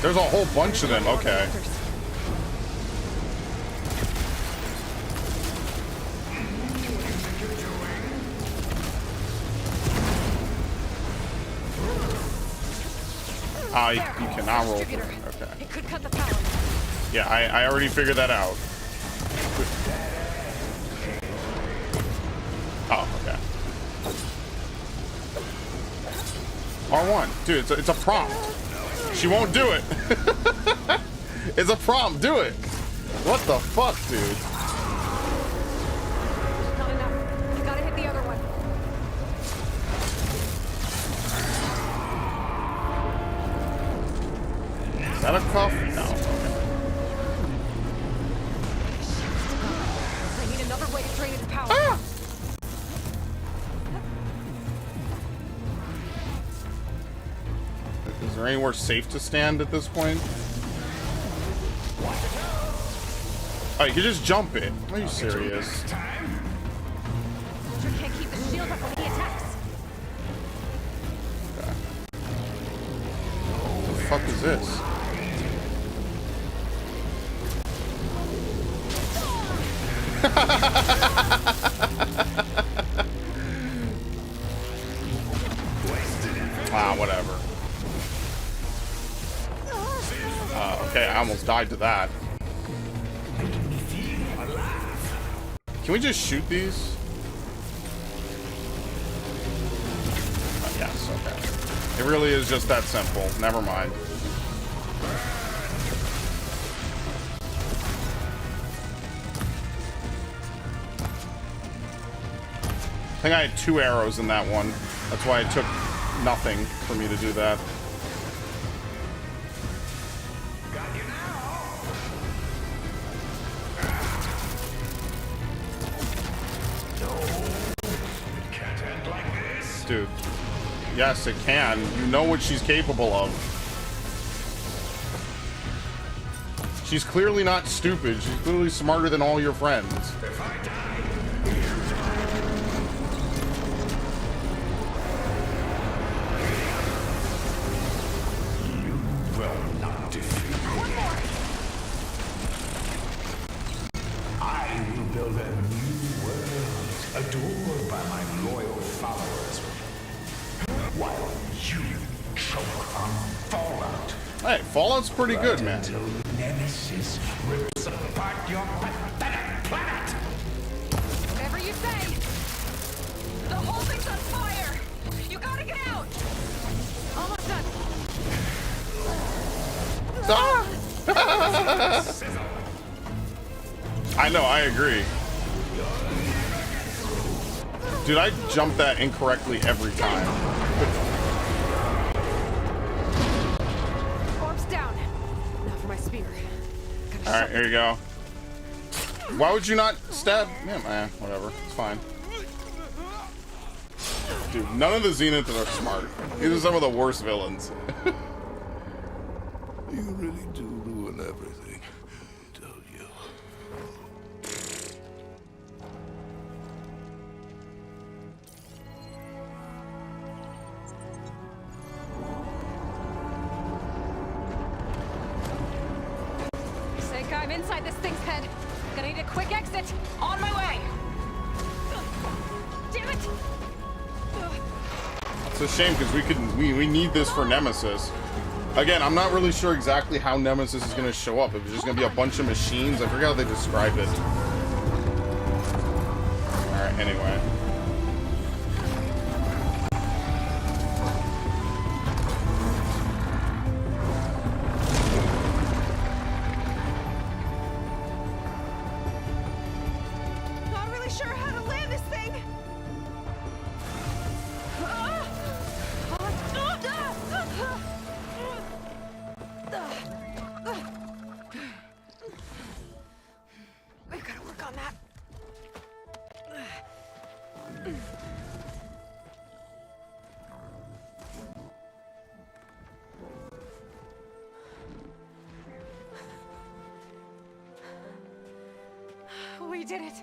There's a whole bunch of them, okay. You cannot roll for it. Okay. It could cut the power. Yeah, I already figured that out. Oh, okay. R1. Dude, it's a prompt. She won't do it. It's a prompt. Do it. What the fuck, dude? Not enough. You gotta hit the other one. Is that a cuff? No. I need another way to drain its power. Ah! Is there anywhere safe to stand at this point? Oh, you can just jump it. Are you serious? Soldier can't keep the shield up when he attacks. Okay. fuck is this? Ah, whatever. Okay, I almost died to that. Can we just shoot these? Yes, okay. It really is just that simple. Never mind. I think I had 2 arrows in that one. That's why it took nothing for me to do that. Dude. Yes, it can. You know what she's capable of. She's clearly not stupid. She's clearly smarter than all your friends. Adored by my loyal followers, while you choke on Fallout. Hey, Fallout's pretty good, man. Until Nemesis rips apart your pathetic planet. Whatever you say. The whole thing's on fire. You gotta get out. Almost done. I know, I agree. Dude, I jump that incorrectly every time. Orbs down. Now for my spear. Alright, here you go. Why would you not stab? Yeah, man, whatever. It's fine. Dude, none of the Zeniths are smart. These are some of the worst villains. You really do ruin everything, don't you? Snake, I'm inside this thing's head. Gonna need a quick exit. On my way. Damn it! It's a shame because we need this for Nemesis. Again, I'm not really sure exactly how Nemesis is going to show up. If it's just going to be a bunch of machines. I forgot how they described it. Alright, anyway. Not really sure how to land this thing. We've got to work on that. We did it.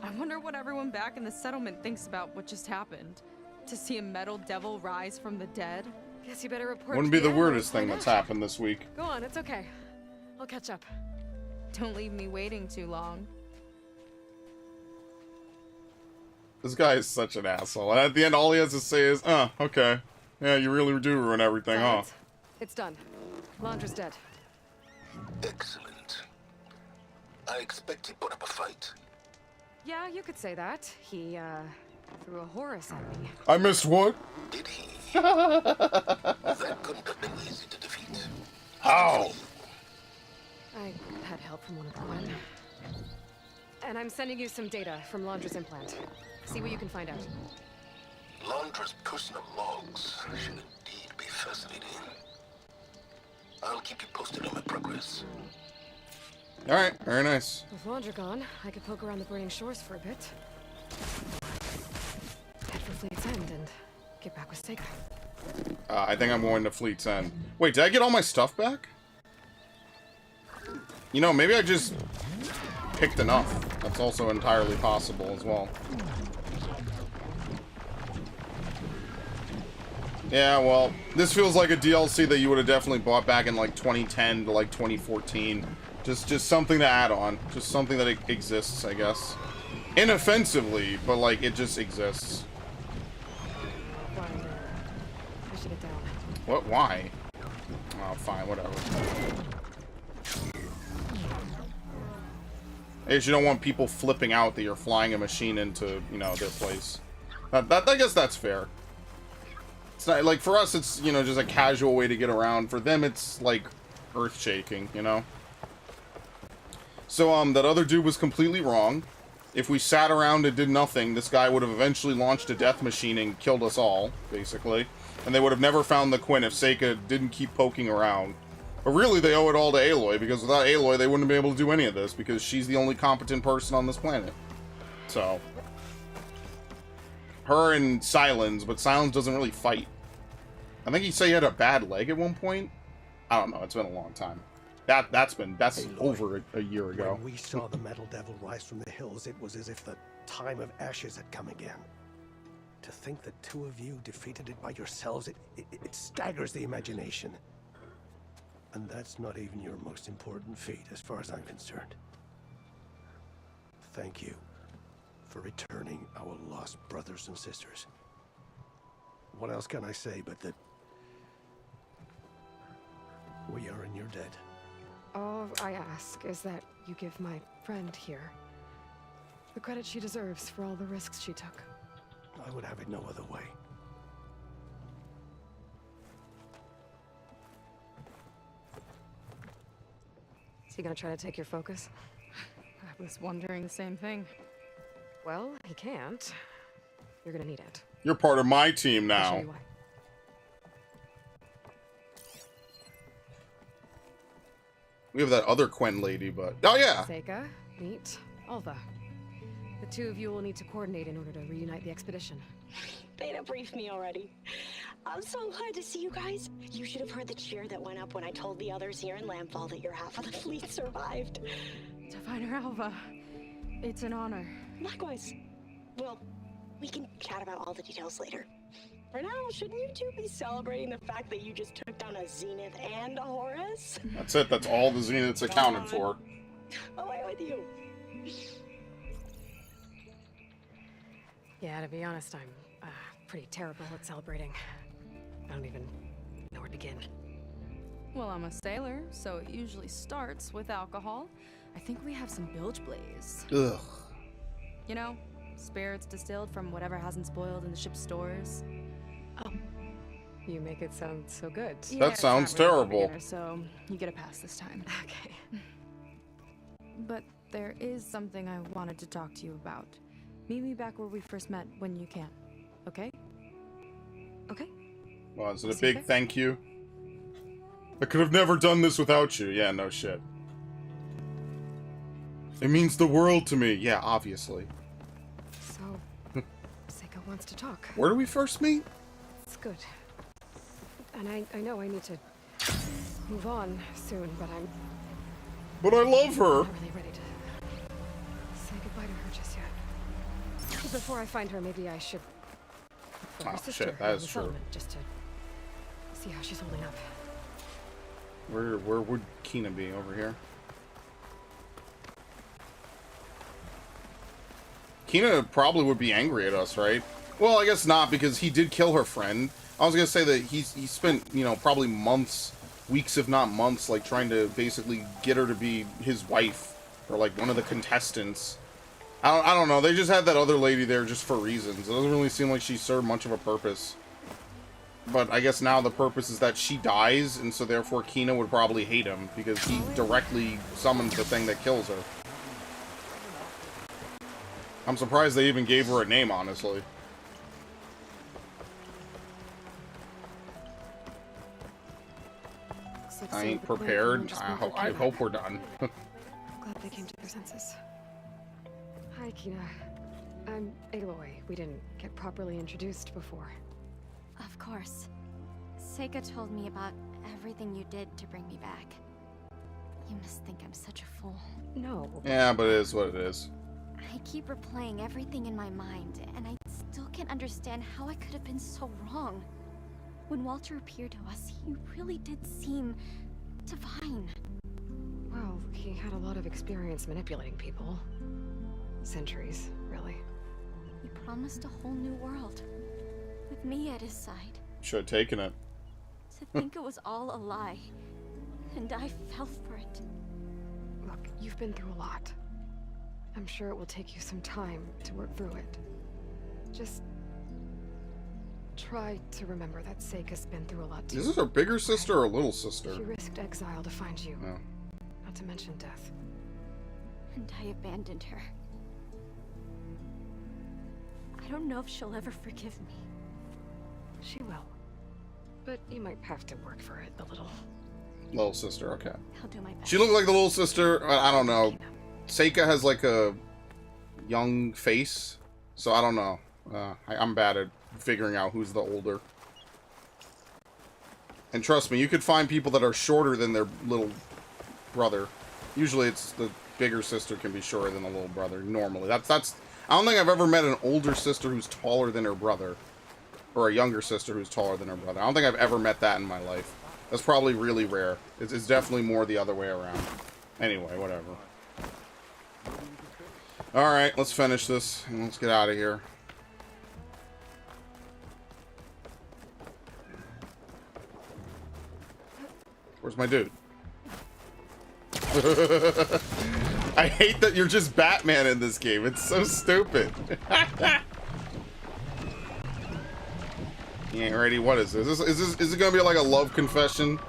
I wonder what everyone back in the settlement thinks about what just happened. To see a metal devil rise from the dead? Guess you better report. Wouldn't to be the animals, weirdest thing find that's out. happened this week. Go on, it's okay. I'll catch up. Don't leave me waiting too long. This guy is such an asshole. And at the end, all he has to say is, okay. Yeah, you really do ruin everything, huh? Silence. It's done. Londra's dead. Excellent. I expect he put up a fight. Yeah, you could say that. He, threw a Horus at me. I missed what? Did he? That couldn't have been easy to defeat. How? I had help from one of the men. And I'm sending you some data from Londra's implant. See what you can find out. Londra's personal logs should indeed be fascinating. I'll keep you posted on my progress. Alright, very nice. With Londra gone, I could poke around the burning shores for a bit. Head for Fleet's End and get back with Sega. I think I'm going to Fleet's End. Wait, did I get all my stuff back? You know, maybe I just picked enough. That's also entirely possible as well. Yeah, well, this feels like a DLC that you would have definitely bought back in like 2010 to like 2014. Just something to add on. Just something that exists, I guess. Inoffensively, but like it just exists. Fine. I should get down. What? Why? Oh, fine, whatever. I guess you don't want people flipping out that you're flying a machine into, you know, their place. I guess that's fair. It's not like for us, it's, you know, just a casual way to get around. For them, it's like earth-shaking, you know. So that other dude was completely wrong. If we sat around and did nothing, this guy would have eventually launched a death machine and killed us all, basically. And they would have never found the Quinn if Seika didn't keep poking around. But really, they owe it all to Aloy, because without Aloy, they wouldn't be able to do any of this, because she's the only competent person on this planet. So. Her and Silence, but Silence doesn't really fight. I think he said he had a bad leg at one point. I don't know, it's been a long time. That's Aloy, over a year ago. When we saw the Metal Devil rise from the hills, it was as if the time of ashes had come again. To think the two of you defeated it by yourselves, it staggers the imagination. And that's not even your most important feat, as far as I'm concerned. Thank you for returning our lost brothers and sisters. What else can I say but that we are in your debt? All I ask is that you give my friend here the credit she deserves for all the risks she took. I would have it no other way. Is he gonna try to take your focus? I was wondering the same thing. Well, he can't. You're gonna need it. You're part of my team I'll show now. you why. We have that other Quinn lady, but... Oh, yeah! Seika, meet Alva. The two of you will need to coordinate in order to reunite the expedition. Beta briefed me already. I'm so glad to see you guys. You should have heard the cheer that went up when I told the others here in Landfall that your half of the fleet survived. To find her Alva. It's an honor. Likewise. Well, we can chat about all the details later. For now, shouldn't you two be celebrating the fact that you just took down a Zenith and a Horus? That's it. That's all the Zenith's accounted for. Away with you. Yeah, to be honest, I'm pretty terrible at celebrating. I don't even know where to begin. Well, I'm a sailor, so it usually starts with alcohol. I think we have some bilge blaze. Ugh. You know, spirits distilled from whatever hasn't spoiled in the ship's stores. You make it sound so good. Yeah, That it's sounds not really for terrible. beginners, so you get a pass this time. Okay. But there is something I wanted to talk to you about. Meet me back where we first met when you can. Okay? Okay. Well, is it a See you big there. thank you? I could have never done this without you. Yeah, no shit. It means the world to me. Yeah, obviously. So, Seika wants to talk. Where do we first meet? It's good. And I know I need to move on soon, but I'm But I love her. not really ready to say goodbye to her just yet. Before I find her, maybe I should look for her Oh, sister shit, that in is the true. settlement, just to see how she's holding up. Where would Kina be? Over here? Kina probably would be angry at us, right? Well, I guess not, because he did kill her friend. I was gonna say that he spent, you know, probably months, weeks if not months, like trying to basically get her to be his wife or like one of the contestants. I don't know. They just had that other lady there just for reasons. It doesn't really seem like she served much of a purpose. But I guess now the purpose is that she dies, and so therefore Kina would probably hate him because he directly summons the thing that kills her. I'm surprised they even gave her a name, honestly. Looks like I some ain't of the Quinn prepared. just I moved her hope we're done. Glad they came to their senses. Hi, Kina. I'm Aloy. We didn't get properly introduced before. Of course. Seika told me about everything you did to bring me back. You must think I'm such a fool. No. Yeah, but it is what it is. I keep replaying everything in my mind, and I still can't understand how I could have been so wrong. When Walter appeared to us, he really did seem divine. Well, he had a lot of experience manipulating people. Centuries, really. He promised a whole new world, with me at his side. Should have taken it. To think it was all a lie, and I fell for it. Look, you've been through a lot. I'm sure it will take you some time to work through it. Just try to remember that Seika's been through a lot too. Is this her bigger sister or little sister? She risked exile to find you. No. Not to mention death. And I abandoned her. I don't know if she'll ever forgive me. She will. But you might have to work for it a little. Little sister, okay. I'll do my best. She looked like the little sister. I don't know. Seika has like a young face, so I don't know. I'm bad at figuring out who's the older. And trust me, you could find people that are shorter than their little brother. Usually it's the bigger sister can be shorter than the little brother, normally. That's I don't think I've ever met an older sister who's taller than her brother. Or a younger sister who's taller than her brother. I don't think I've ever met that in my life. That's probably really rare. It's definitely more the other way around. Anyway, whatever. Alright, let's finish this and let's get out of here. Where's my dude? I hate that you're just Batman in this game. It's so stupid. You ain't ready? What is this? Is it gonna be like a love confession?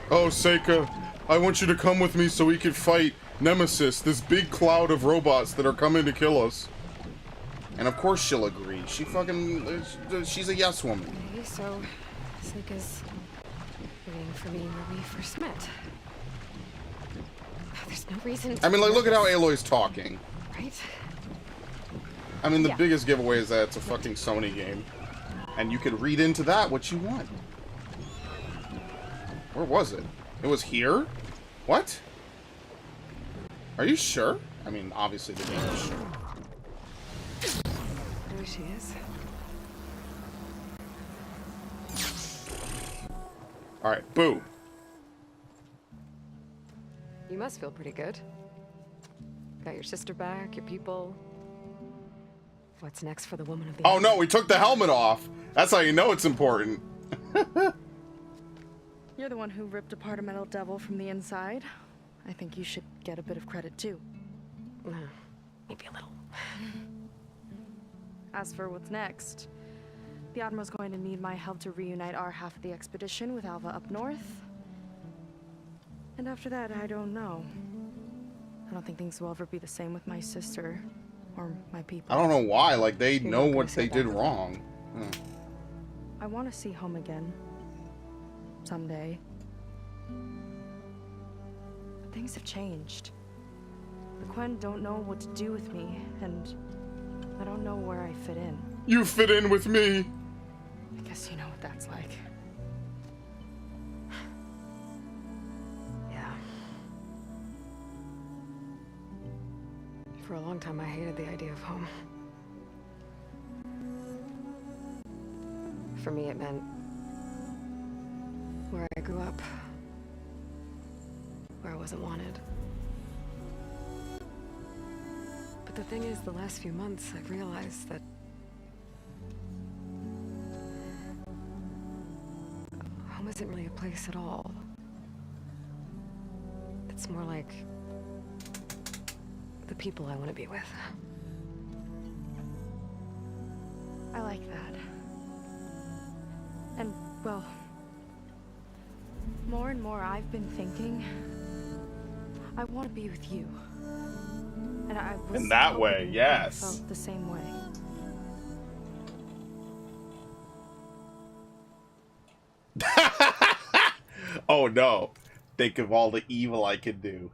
Oh, Seika, I want you to come with me so we can fight Nemesis, this big cloud of robots that are coming to kill us. And of course she'll agree. She's a yes woman. Okay, so Seika's waiting for me where we first met. There's no reason to... I mean, like, look at how Aloy's talking. Right? I mean, the biggest giveaway is that it's a fucking Sony game. And you could read into that what you want. Where was it? It was here? What? Are you sure? I mean, obviously the game is sure. There she is. Alright, boo. You must feel pretty good. Got your sister back, your people. What's next for the woman of the Oh no, we took the helmet off. That's how you know it's important. You're the one who ripped apart a metal devil from the inside. I think you should get a bit of credit too. Maybe a little. As for what's next, the Admiral's going to need my help to reunite our half of the expedition with Alva up north. And after that, I don't know. I don't think things will ever be the same with my sister or my people. I don't know why. Like, they You're know not what gonna they say did that. wrong. I want to see home again. Someday. But things have changed. The Quen don't know what to do with me, and I don't know where I fit in. You fit in with me. I guess you know what that's like. Yeah. For a long time, I hated the idea of home. For me, it meant where I grew up, where I wasn't wanted. But the thing is, the last few months, I've realized that home isn't really a place at all. It's more like the people I want to be with. I like that. And, well, more and more I've been thinking, I want to be with you. And I was In that way, hoping yes. I felt the same way. Oh no. Think of all the evil I could do.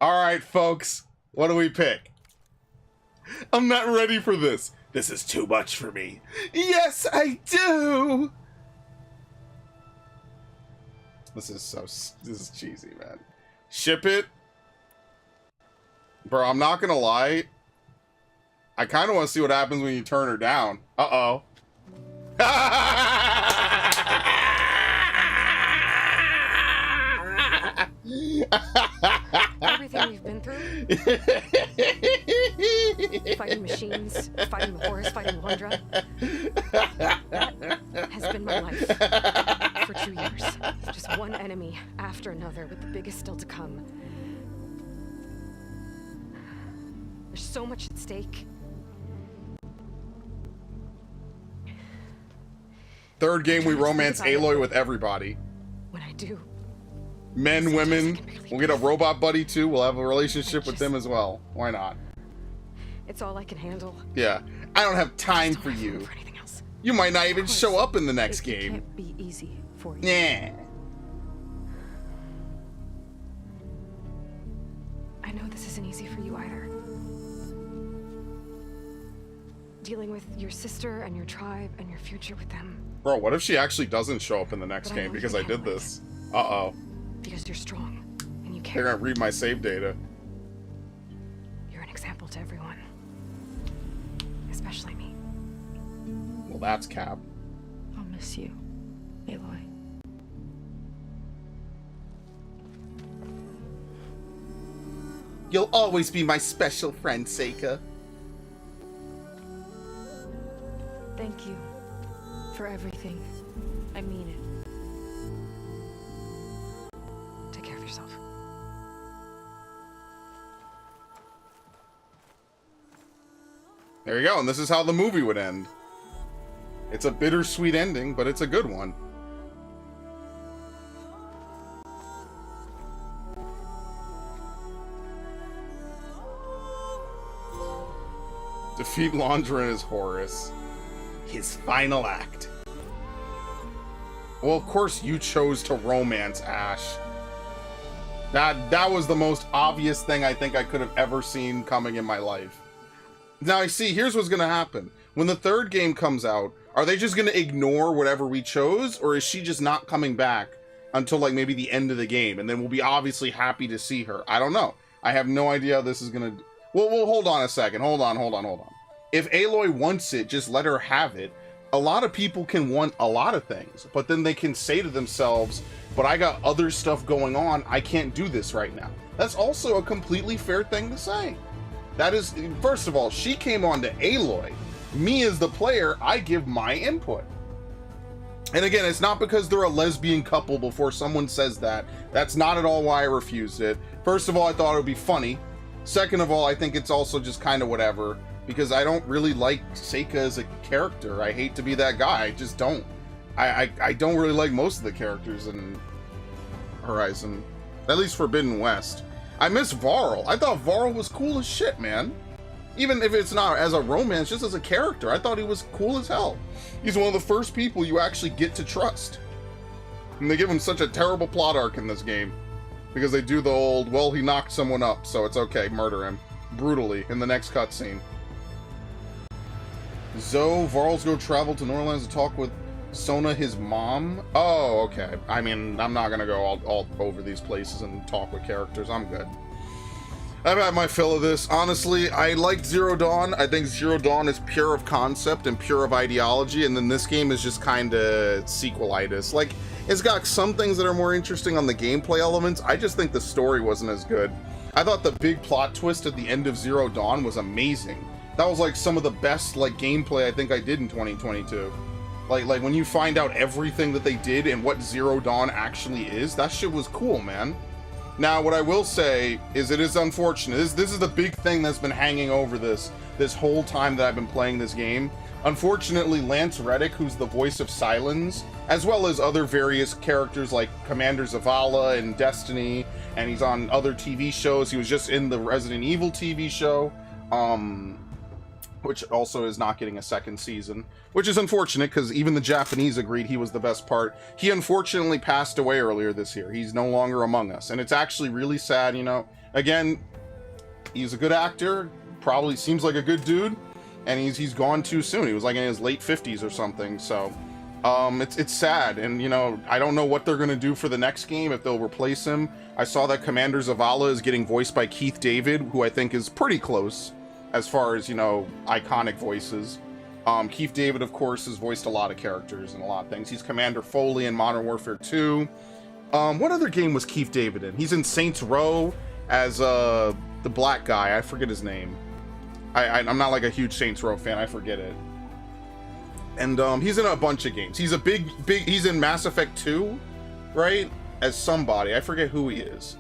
Alright, folks. What do we pick? I'm not ready for this. This is too much for me. Yes, I do! This is cheesy, man. Ship it? Bro, I'm not gonna lie. I kind of want to see what happens when you turn her down. Uh-oh. Everything we've been through. Fighting machines, fighting the horse, fighting Londra. That has been my life for 2 years. Just one enemy after another, with the biggest still to come. There's so much at stake. Third game, we romance Aloy with everybody. When I do, Men, women. We'll get a robot buddy too. We'll have a relationship with them as well. Why not? it's all I can handle. Yeah. I don't have time for you. For anything else. You might not even show up in the next It game. can't be easy for you. Yeah. I know this isn't easy for you either. Dealing with your sister and your tribe and your future with them. Bro, what if she actually doesn't show up in the next But I game know because you I did handle it. this? Uh-oh. Because you're strong and you They're care. gonna read my save data. You're an example to everyone. Especially me. Well, that's cap. I'll miss you, Aloy. You'll always be my special friend, Seika. Thank you for everything. I mean it. Take care of yourself. There you go, and this is how the movie would end. It's a bittersweet ending, but it's a good one. Defeat Londra as Horus. His final act. Well, of course you chose to romance Ash. That was the most obvious thing I think I could have ever seen coming in my life. Now, I see, here's what's gonna happen. When the third game comes out, are they just gonna ignore whatever we chose, or is she just not coming back until, like, maybe the end of the game, and then we'll be obviously happy to see her? I don't know. I have no idea how this is gonna... Well, hold on a second. Hold on. If Aloy wants it, just let her have it. A lot of people can want a lot of things, but then they can say to themselves, but I got other stuff going on, I can't do this right now. That's also a completely fair thing to say. That is, first of all, she came on to Aloy. Me as the player, I give my input. And again, it's not because they're a lesbian couple before someone says that. That's not at all why I refused it. First of all, I thought it would be funny. Second of all, I think it's also just kind of whatever, because I don't really like Seika as a character. I hate to be that guy. I just don't. I don't really like most of the characters in Horizon. At least Forbidden West. I miss Varl. I thought Varl was cool as shit, man. Even if it's not as a romance, just as a character, I thought he was cool as hell. He's one of the first people you actually get to trust. And they give him such a terrible plot arc in this game. Because they do the old, well, he knocked someone up, so it's okay, murder him. Brutally, in the next cutscene. Zoe, Varl's go travel to Norlands to talk with Sona, his mom. Oh, okay. I mean, I'm not gonna go all over these places and talk with characters. I'm good. I've had my fill of this. Honestly, I liked Zero Dawn. I think Zero Dawn is pure of concept and pure of ideology, and then this game is just kind of sequelitis. Like, it's got some things that are more interesting on the gameplay elements. I just think the story wasn't as good. I thought the big plot twist at the end of Zero Dawn was amazing. That was like some of the best like gameplay I think I did in 2022. Like when you find out everything that they did and what Zero Dawn actually is, that shit was cool, man. Now, what I will say is it is unfortunate. This is the big thing that's been hanging over this whole time that I've been playing this game. Unfortunately, Lance Reddick, who's the voice of Sylens, as well as other various characters like Commander Zavala and Destiny, and he's on other TV shows. He was just in the Resident Evil TV show, which also is not getting a second season, which is unfortunate because even the Japanese agreed he was the best part. He unfortunately passed away earlier this year. He's no longer among us, and it's actually really sad, you know. Again, he's a good actor, probably seems like a good dude, and he's gone too soon. He was like in his late 50s or something, so it's sad. And you know, I don't know what they're gonna do for the next game, if they'll replace him. I saw that Commander Zavala is getting voiced by Keith David, who I think is pretty close as far as, you know, iconic voices. Keith David, of course, has voiced a lot of characters and a lot of things. He's Commander Foley in Modern Warfare 2. What other game was Keith David in? He's in Saints Row as the black guy. I forget his name. I'm not like a huge Saints Row fan. I forget it. And he's in a bunch of games. He's a big. He's in Mass Effect 2, right? As somebody. I forget who he is.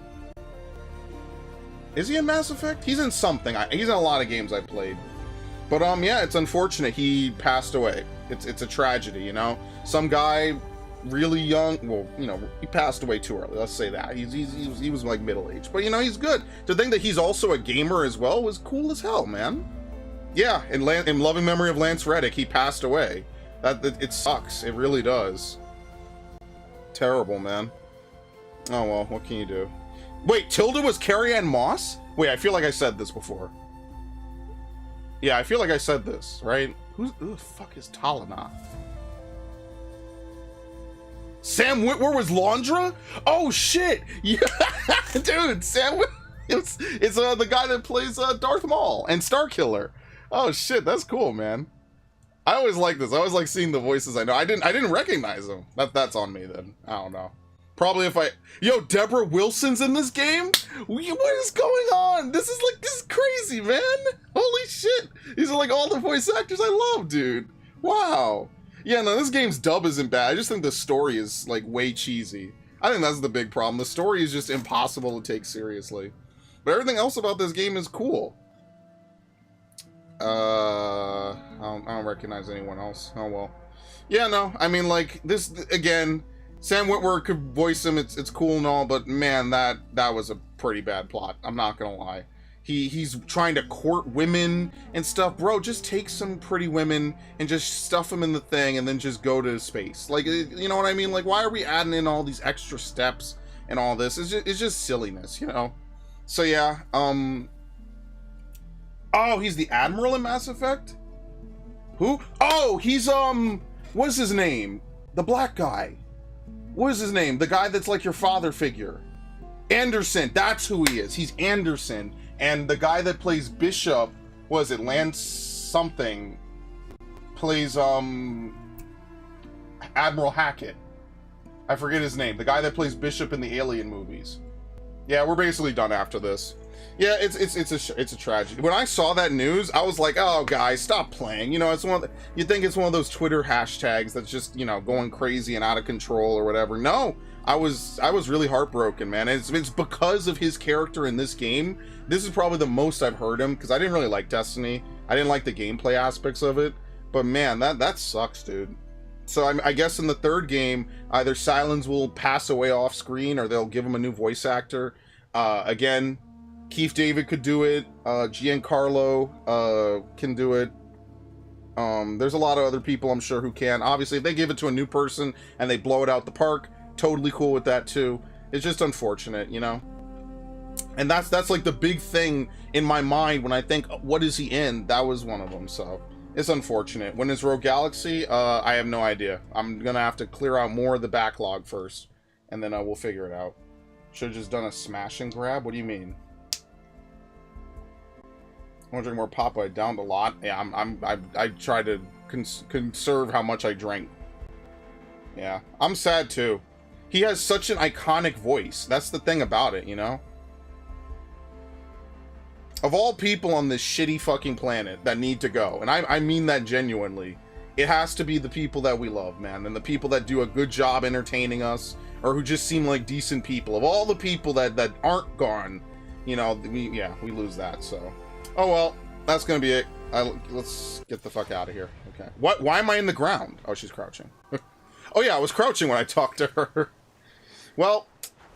Is he in Mass Effect? He's in something. He's in a lot of games I played. But yeah, it's unfortunate he passed away. It's a tragedy, you know. Some guy really young. Well, you know, he passed away too early. Let's say that. He was like middle aged. But you know, he's good. To think that he's also a gamer as well was cool as hell, man. Yeah, in loving memory of Lance Reddick, he passed away. It sucks. It really does. Terrible, man. Oh well, what can you do? Wait, Tilda was Carrie-Anne Moss? Wait, I feel like I said this before. Yeah, I feel like I said this, right? Who the fuck is Talana? Sam Witwer was Laundra? Oh shit! Yeah, dude, Sam it's the guy that plays Darth Maul and Starkiller. Oh shit, that's cool, man. I always like this. I always like seeing the voices I know. I didn't recognize them. That's on me then. I don't know. Probably if yo, Deborah Wilson's in this game? What is going on? This is crazy, man. Holy shit. These are like all the voice actors I love, dude. Wow. Yeah, no, this game's dub isn't bad. I just think the story is like way cheesy. I think that's the big problem. The story is just impossible to take seriously. But everything else about this game is cool. I don't recognize anyone else. Oh well. Yeah, no, I mean, like, this, again, Sam Witwer could voice him, it's cool and all, but man, that was a pretty bad plot. I'm not gonna lie. He's trying to court women and stuff. Bro, just take some pretty women and just stuff them in the thing and then just go to space. Like, you know what I mean? Like, why are we adding in all these extra steps and all this? It's just silliness, you know? So yeah, oh, he's the Admiral in Mass Effect? Who? Oh, he's, what's his name? The black guy. What is his name? The guy that's like your father figure. Anderson, that's who he is. He's Anderson. And the guy that plays Bishop, was it Lance something, plays, Admiral Hackett. I forget his name. The guy that plays Bishop in the Alien movies. Yeah, we're basically done after this. Yeah, it's a tragedy. When I saw that news, I was like, oh, guys, stop playing. You know, it's one of the, you think it's one of those Twitter hashtags that's just, you know, going crazy and out of control or whatever. No, I was really heartbroken, man. It's because of his character in this game. This is probably the most I've heard him, because I didn't really like Destiny. I didn't like the gameplay aspects of it. But man, that sucks, dude. So I guess in the third game, either Sylens will pass away off screen or they'll give him a new voice actor. Again, Keith David could do it. Giancarlo can do it. There's a lot of other people I'm sure who can. Obviously, if they give it to a new person and they blow it out the park, totally cool with that too. It's just unfortunate, you know? And that's like the big thing in my mind when I think, what is he in? That was one of them, so it's unfortunate. When is Rogue Galaxy? I have no idea. I'm gonna have to clear out more of the backlog first, and then we'll figure it out. Should have just done a smash and grab? What do you mean? I want to drink more Papa. I downed a lot. Yeah, I try to conserve how much I drink. Yeah, I'm sad too. He has such an iconic voice. That's the thing about it, you know? Of all people on this shitty fucking planet that need to go, and I mean that genuinely, it has to be the people that we love, man, and the people that do a good job entertaining us, or who just seem like decent people. Of all the people that aren't gone, you know, we lose that, so. Oh well, that's gonna be it. Let's get the fuck out of here. Okay. Why am I in the ground? Oh, she's crouching. Oh yeah, I was crouching when I talked to her. Well,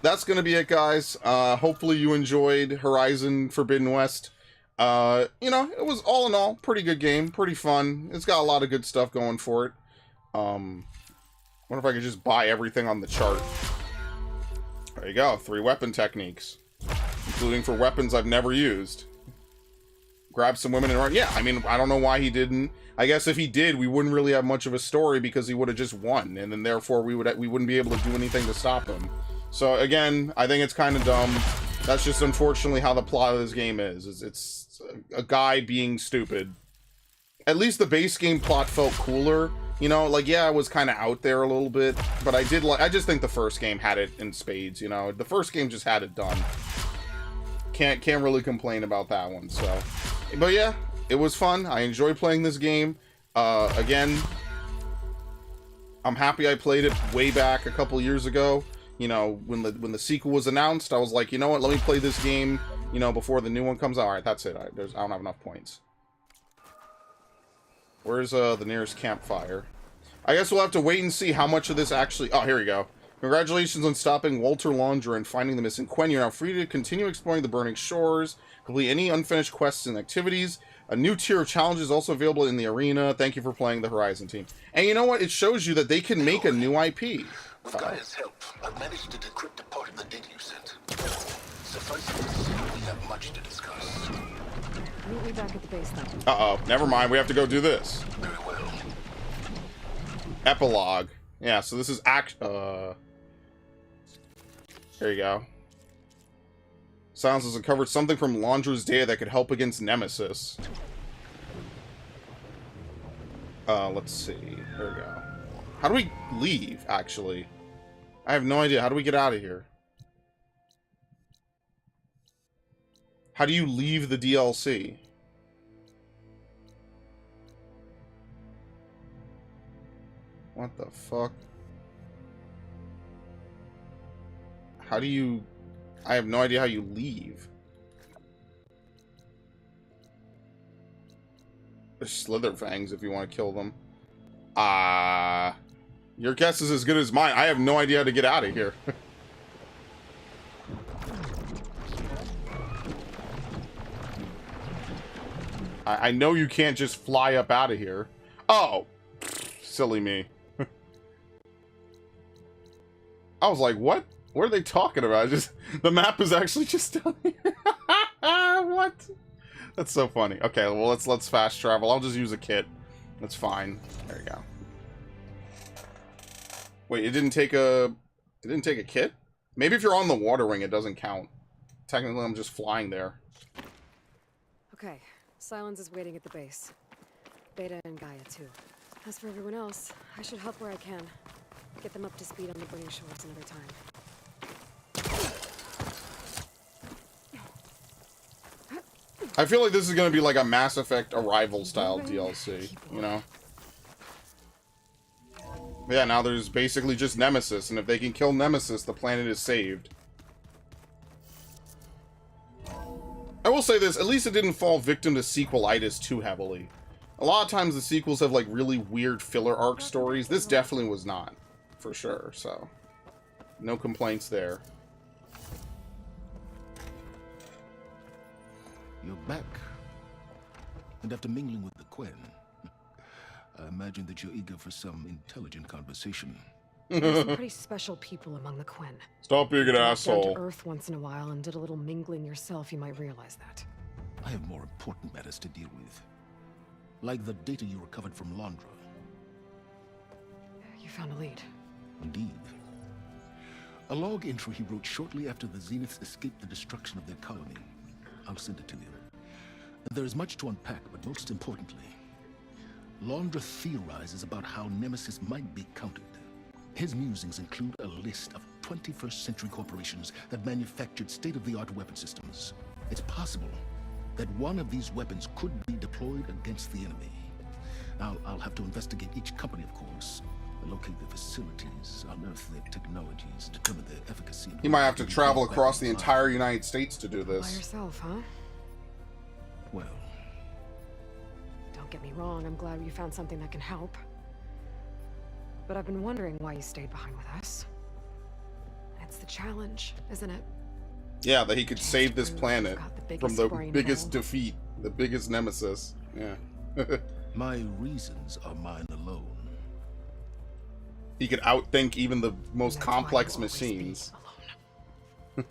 that's gonna be it, guys. Hopefully you enjoyed Horizon Forbidden West. You know, it was all in all pretty good game, pretty fun. It's got a lot of good stuff going for it. Wonder if I could just buy everything on the chart. There you go, 3 weapon techniques, including for weapons I've never used. Grab some women and run. Yeah, I mean, I don't know why he didn't. I guess if he did, we wouldn't really have much of a story because he would have just won, and then therefore we wouldn't be able to do anything to stop him. So again, I think it's kind of dumb. That's just unfortunately how the plot of this game is. It's a guy being stupid. At least the base game plot felt cooler. You know, like, yeah, it was kind of out there a little bit, but I just think the first game had it in spades, you know? The first game just had it done. Can't really complain about that one, so. But yeah, it was fun. I enjoy playing this game. Again, I'm happy I played it way back a couple years ago. You know, when the sequel was announced, I was like, you know what, let me play this game, you know, before the new one comes out. Alright, that's it. I don't have enough points. Where's the nearest campfire? I guess we'll have to wait and see how much of this actually... Oh, here we go. Congratulations on stopping Walter Londra and finding the missing Quen. You're now free to continue exploring the burning shores, complete any unfinished quests and activities. A new tier of challenges is also available in the arena. Thank you for playing the Horizon team. And you know what? It shows you that they can make a new IP. With Gaia's help, I've managed to decrypt a part of the data you sent. Suffice it to say, we have much to discuss. Meet me back at the base then. Uh-oh. Never mind. We have to go do this. Very well. Epilogue. Yeah, so this is there you go. Silence has uncovered something from Londra's data that could help against Nemesis. Let's see. There we go. How do we leave, actually? I have no idea. How do we get out of here? How do you leave the DLC? What the fuck? How do you... I have no idea how you leave. There's Slitherfangs if you want to kill them. Your guess is as good as mine. I have no idea how to get out of here. I know you can't just fly up out of here. Oh! Silly me. I was like, what? What are they talking about? The map is actually just down here. What? That's so funny. Okay, well let's fast travel. I'll just use a kit. That's fine. There you go. Wait, it didn't take a kit? Maybe if you're on the water wing it doesn't count. Technically I'm just flying there. Okay, Silence is waiting at the base. Beta and Gaia too. As for everyone else, I should help where I can. Get them up to speed on the burning shores another time. I feel like this is going to be like a Mass Effect Arrival style DLC, you know? Yeah, now there's basically just Nemesis, and if they can kill Nemesis, the planet is saved. I will say this, at least it didn't fall victim to sequelitis too heavily. A lot of times the sequels have like really weird filler arc stories. This definitely was not, for sure, so no complaints there. You're back. And after mingling with the Quen, I imagine that you're eager for some intelligent conversation. There's some pretty special people among the Quen. Stop being an Drop asshole. down to Earth once in a while and did a little mingling yourself, you might realize that. I have more important matters to deal with. Like the data you recovered from Londra. You found a lead. Indeed. A log entry he wrote shortly after the Zeniths escaped the destruction of their colony. I'll send it to you. There is much to unpack, but most importantly, Londra theorizes about how Nemesis might be countered. His musings include a list of 21st century corporations that manufactured state-of-the-art weapon systems. It's possible that one of these weapons could be deployed against the enemy. I'll have to investigate each company, of course. Locate their facilities, unearth their technologies, determine their efficacy. You might have to travel across the entire United States to do By this. yourself, huh? Well, Don't get me wrong, I'm glad you found something that can help. But I've been wondering why you stayed behind with us. It's the challenge, isn't it? Yeah, that he could save this planet Got the from biggest the brain biggest hole. defeat, the biggest nemesis. Yeah. my reasons are mine alone. He could outthink even the most That's why complex you'll always be machines. alone.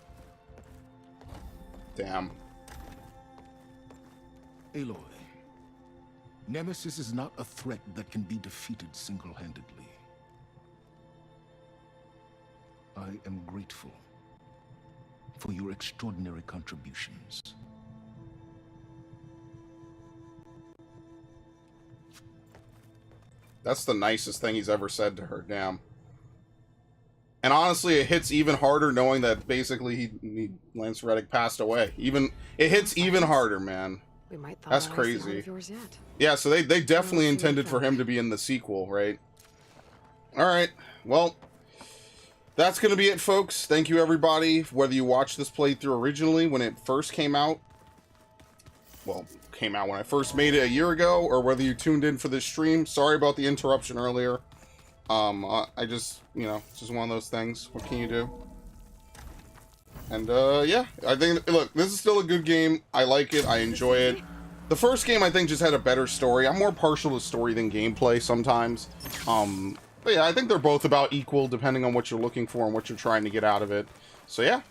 Damn. Aloy, Nemesis is not a threat that can be defeated single-handedly. I am grateful for your extraordinary contributions. That's the nicest thing he's ever said to her. Damn. And honestly, it hits even harder knowing that basically Lance Reddick passed away. It hits even harder, man. We might That's crazy. Yeah, so they definitely intended for him to be in the sequel, right? All right. Well, that's going to be it, folks. Thank you, everybody. Whether you watched this playthrough originally when it first came out, well, came out when I first made it a year ago, or whether you tuned in for this stream. Sorry about the interruption earlier. I just, it's just one of those things. What can you do? And, yeah, I think, look, this is still a good game. I like it. I enjoy it. The first game, I think, just had a better story. I'm more partial to story than gameplay sometimes. But yeah, I think they're both about equal, depending on what you're looking for and what you're trying to get out of it. So yeah,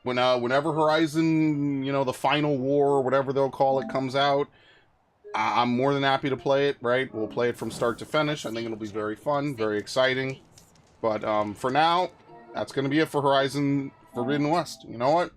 whenever Horizon, the Final War, or whatever they'll call it, comes out, I'm more than happy to play it, right? We'll play it from start to finish. I think it'll be very fun, very exciting. But for now, that's going to be it for Horizon Forbidden West. You know what?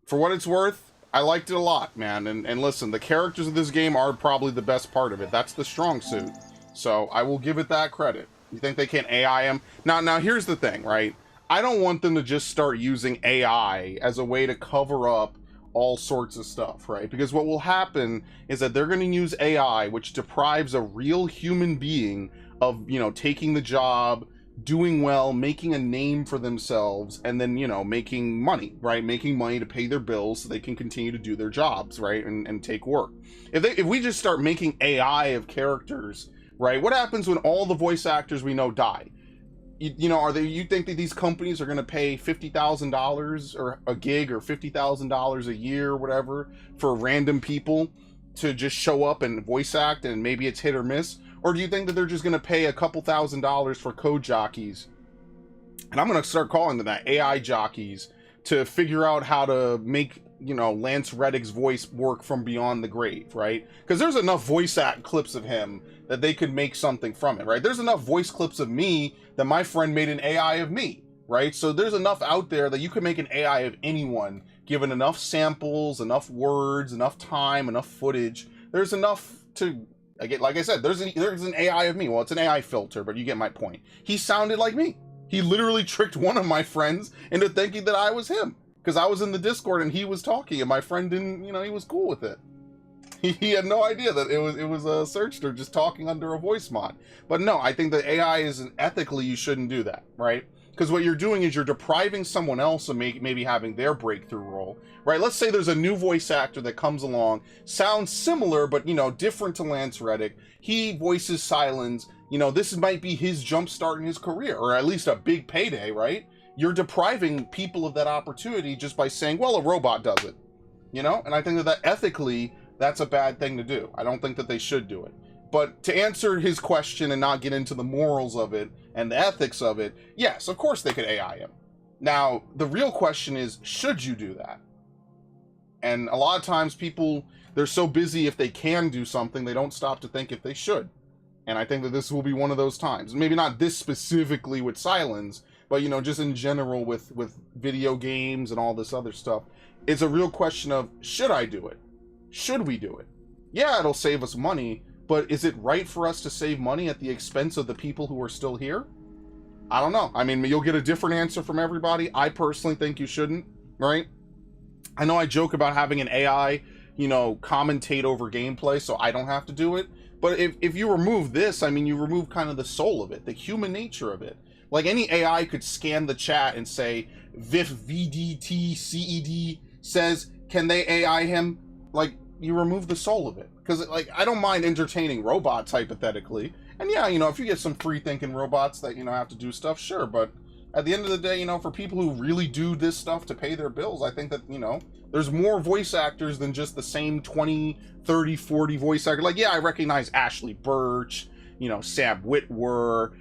For what it's worth, I liked it a lot, man. And listen, the characters of this game are probably the best part of it. That's the strong suit. So I will give it that credit. You think they can't AI him? Now here's the thing, right? I don't want them to just start using AI as a way to cover up all sorts of stuff, right? Because what will happen is that they're going to use AI, which deprives a real human being of, taking the job, doing well, making a name for themselves, and then, making money, right? Making money to pay their bills so they can continue to do their jobs, right? And take work. If we just start making AI of characters, right? What happens when all the voice actors we know die? You think that these companies are going to pay $50,000 or a gig or $50,000 a year or whatever for random people to just show up and voice act, and maybe it's hit or miss? Or do you think that they're just going to pay a couple $1,000s for code jockeys? And I'm going to start calling them that, AI jockeys, to figure out how to make, Lance Reddick's voice work from beyond the grave, right? Because there's enough voice act clips of him that they could make something from it, right? There's enough voice clips of me that my friend made an AI of me, right? So there's enough out there that you could make an AI of anyone, given enough samples, enough words, enough time, enough footage. There's enough to, like I said, there's an AI of me. Well, it's an AI filter, but you get my point. He sounded like me. He literally tricked one of my friends into thinking that I was him, because I was in the Discord and he was talking, and my friend didn't, he was cool with it. He had no idea that it was a searcher just talking under a voice mod. But no, I think that AI isn't ethically, you shouldn't do that, right? Because what you're doing is you're depriving someone else of maybe having their breakthrough role, right? Let's say there's a new voice actor that comes along, sounds similar, but, different to Lance Reddick. He voices Sylens. This might be his jumpstart in his career, or at least a big payday, right? You're depriving people of that opportunity just by saying, well, a robot does it, And I think that ethically, that's a bad thing to do. I don't think that they should do it. But to answer his question and not get into the morals of it and the ethics of it, yes, of course they could AI him. Now, the real question is, should you do that? And a lot of times people, they're so busy if they can do something, they don't stop to think if they should. And I think that this will be one of those times. Maybe not this specifically with Sylens, but, just in general with video games and all this other stuff. It's a real question of, should I do it? Should we do it? Yeah, it'll save us money, but is it right for us to save money at the expense of the people who are still here? I don't know. I mean, you'll get a different answer from everybody. I personally think you shouldn't, right? I know I joke about having an AI, commentate over gameplay, so I don't have to do it. But if you remove this, I mean, you remove kind of the soul of it, the human nature of it. Like, any AI could scan the chat and say, Vif VDT CED says, can they AI him? Like, you remove the soul of it. Because, I don't mind entertaining robots, hypothetically. And yeah, if you get some free-thinking robots that, have to do stuff, sure. But at the end of the day, for people who really do this stuff to pay their bills, I think that, there's more voice actors than just the same 20, 30, 40 voice actors. Like, yeah, I recognize Ashley Birch, Sam Witwer,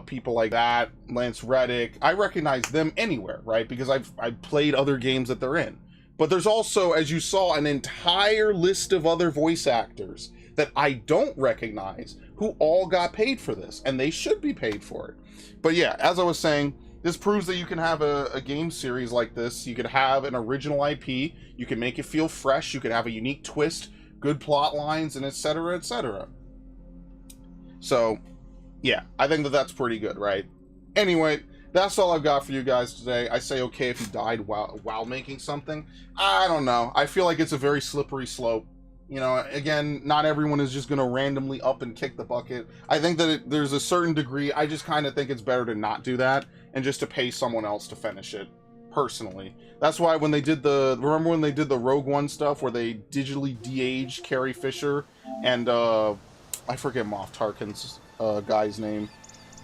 people like that, Lance Reddick. I recognize them anywhere, right? Because I've played other games that they're in. But there's also, as you saw, an entire list of other voice actors that I don't recognize who all got paid for this, and they should be paid for it. But yeah, as I was saying, This proves that you can have a game series like this. You could have an original IP. You can make it feel fresh. You can have a unique twist, good plot lines, and etc., etc. So, yeah, I think that that's pretty good, right? Anyway, that's all I've got for you guys today. I say okay if you died while making something. I don't know. I feel like it's a very slippery slope. You know, again, not everyone is just going to randomly up and kick the bucket. I think that there's a certain degree, I just kind of think it's better to not do that and just to pay someone else to finish it, personally. That's why when they did remember when they did the Rogue One stuff where they digitally de-aged Carrie Fisher and, I forget Moff Tarkin's guy's name.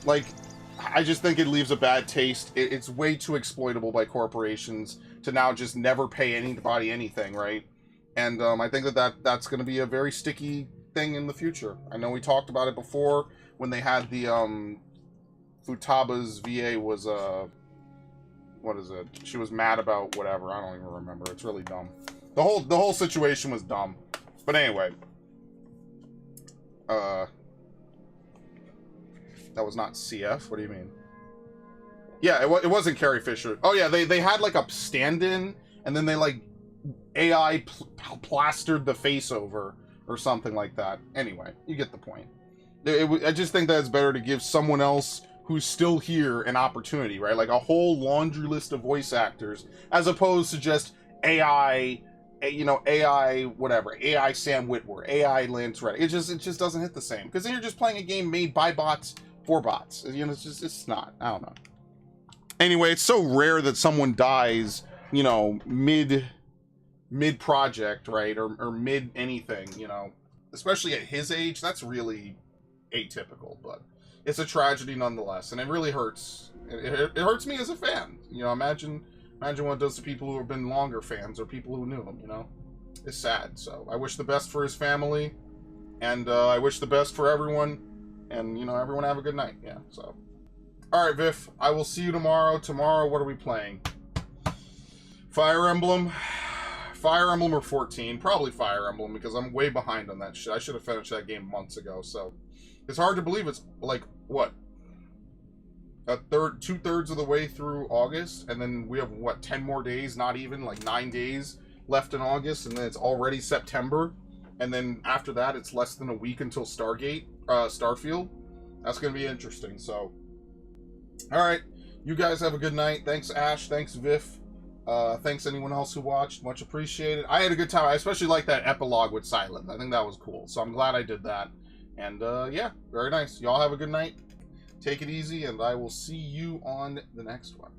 Like, I just think it leaves a bad taste. It's way too exploitable by corporations to now just never pay anybody anything, right? And I think that's going to be a very sticky thing in the future. I know we talked about it before when they had the Futaba's VA was what is it? She was mad about whatever. I don't even remember. It's really dumb. The whole situation was dumb. But anyway, that was not CF. What do you mean? Yeah, it wasn't Carrie Fisher. Oh yeah, they had like a stand-in, and then they like AI plastered the face over or something like that. Anyway, you get the point. I just think that it's better to give someone else who's still here an opportunity, right? Like a whole laundry list of voice actors, as opposed to just AI, you know, AI whatever, AI Sam Witwer, AI Lance Reddick. It just doesn't hit the same, because then you're just playing a game made by bots for bots. You know, it's not. I don't know. Anyway, it's so rare that someone dies, you know, mid project, right, or mid anything, you know, especially at his age. That's really atypical, but it's a tragedy nonetheless, and it really hurts. It hurts me as a fan, you know. Imagine what it does to people who have been longer fans or people who knew him, you know. It's sad. So I wish the best for his family, and I wish the best for everyone, and you know, everyone have a good night. Yeah. So all right, Viv, I will see you tomorrow. Tomorrow, what are we playing? Fire Emblem or 14? Probably Fire Emblem, because I'm way behind on that shit. I should have finished that game months ago, so it's hard to believe it's like, what, two-thirds of the way through August, and then we have, what, 10 more days, not even, like 9 days left in August, and then it's already September, and then after that, it's less than a week until Starfield. That's going to be interesting, so. Alright, you guys have a good night. Thanks, Ash. Thanks, Viv. Thanks anyone else who watched. Much appreciated. I had a good time. I especially like that epilogue with Silent. I think that was cool. So I'm glad I did that. And yeah, very nice. Y'all have a good night. Take it easy, and I will see you on the next one.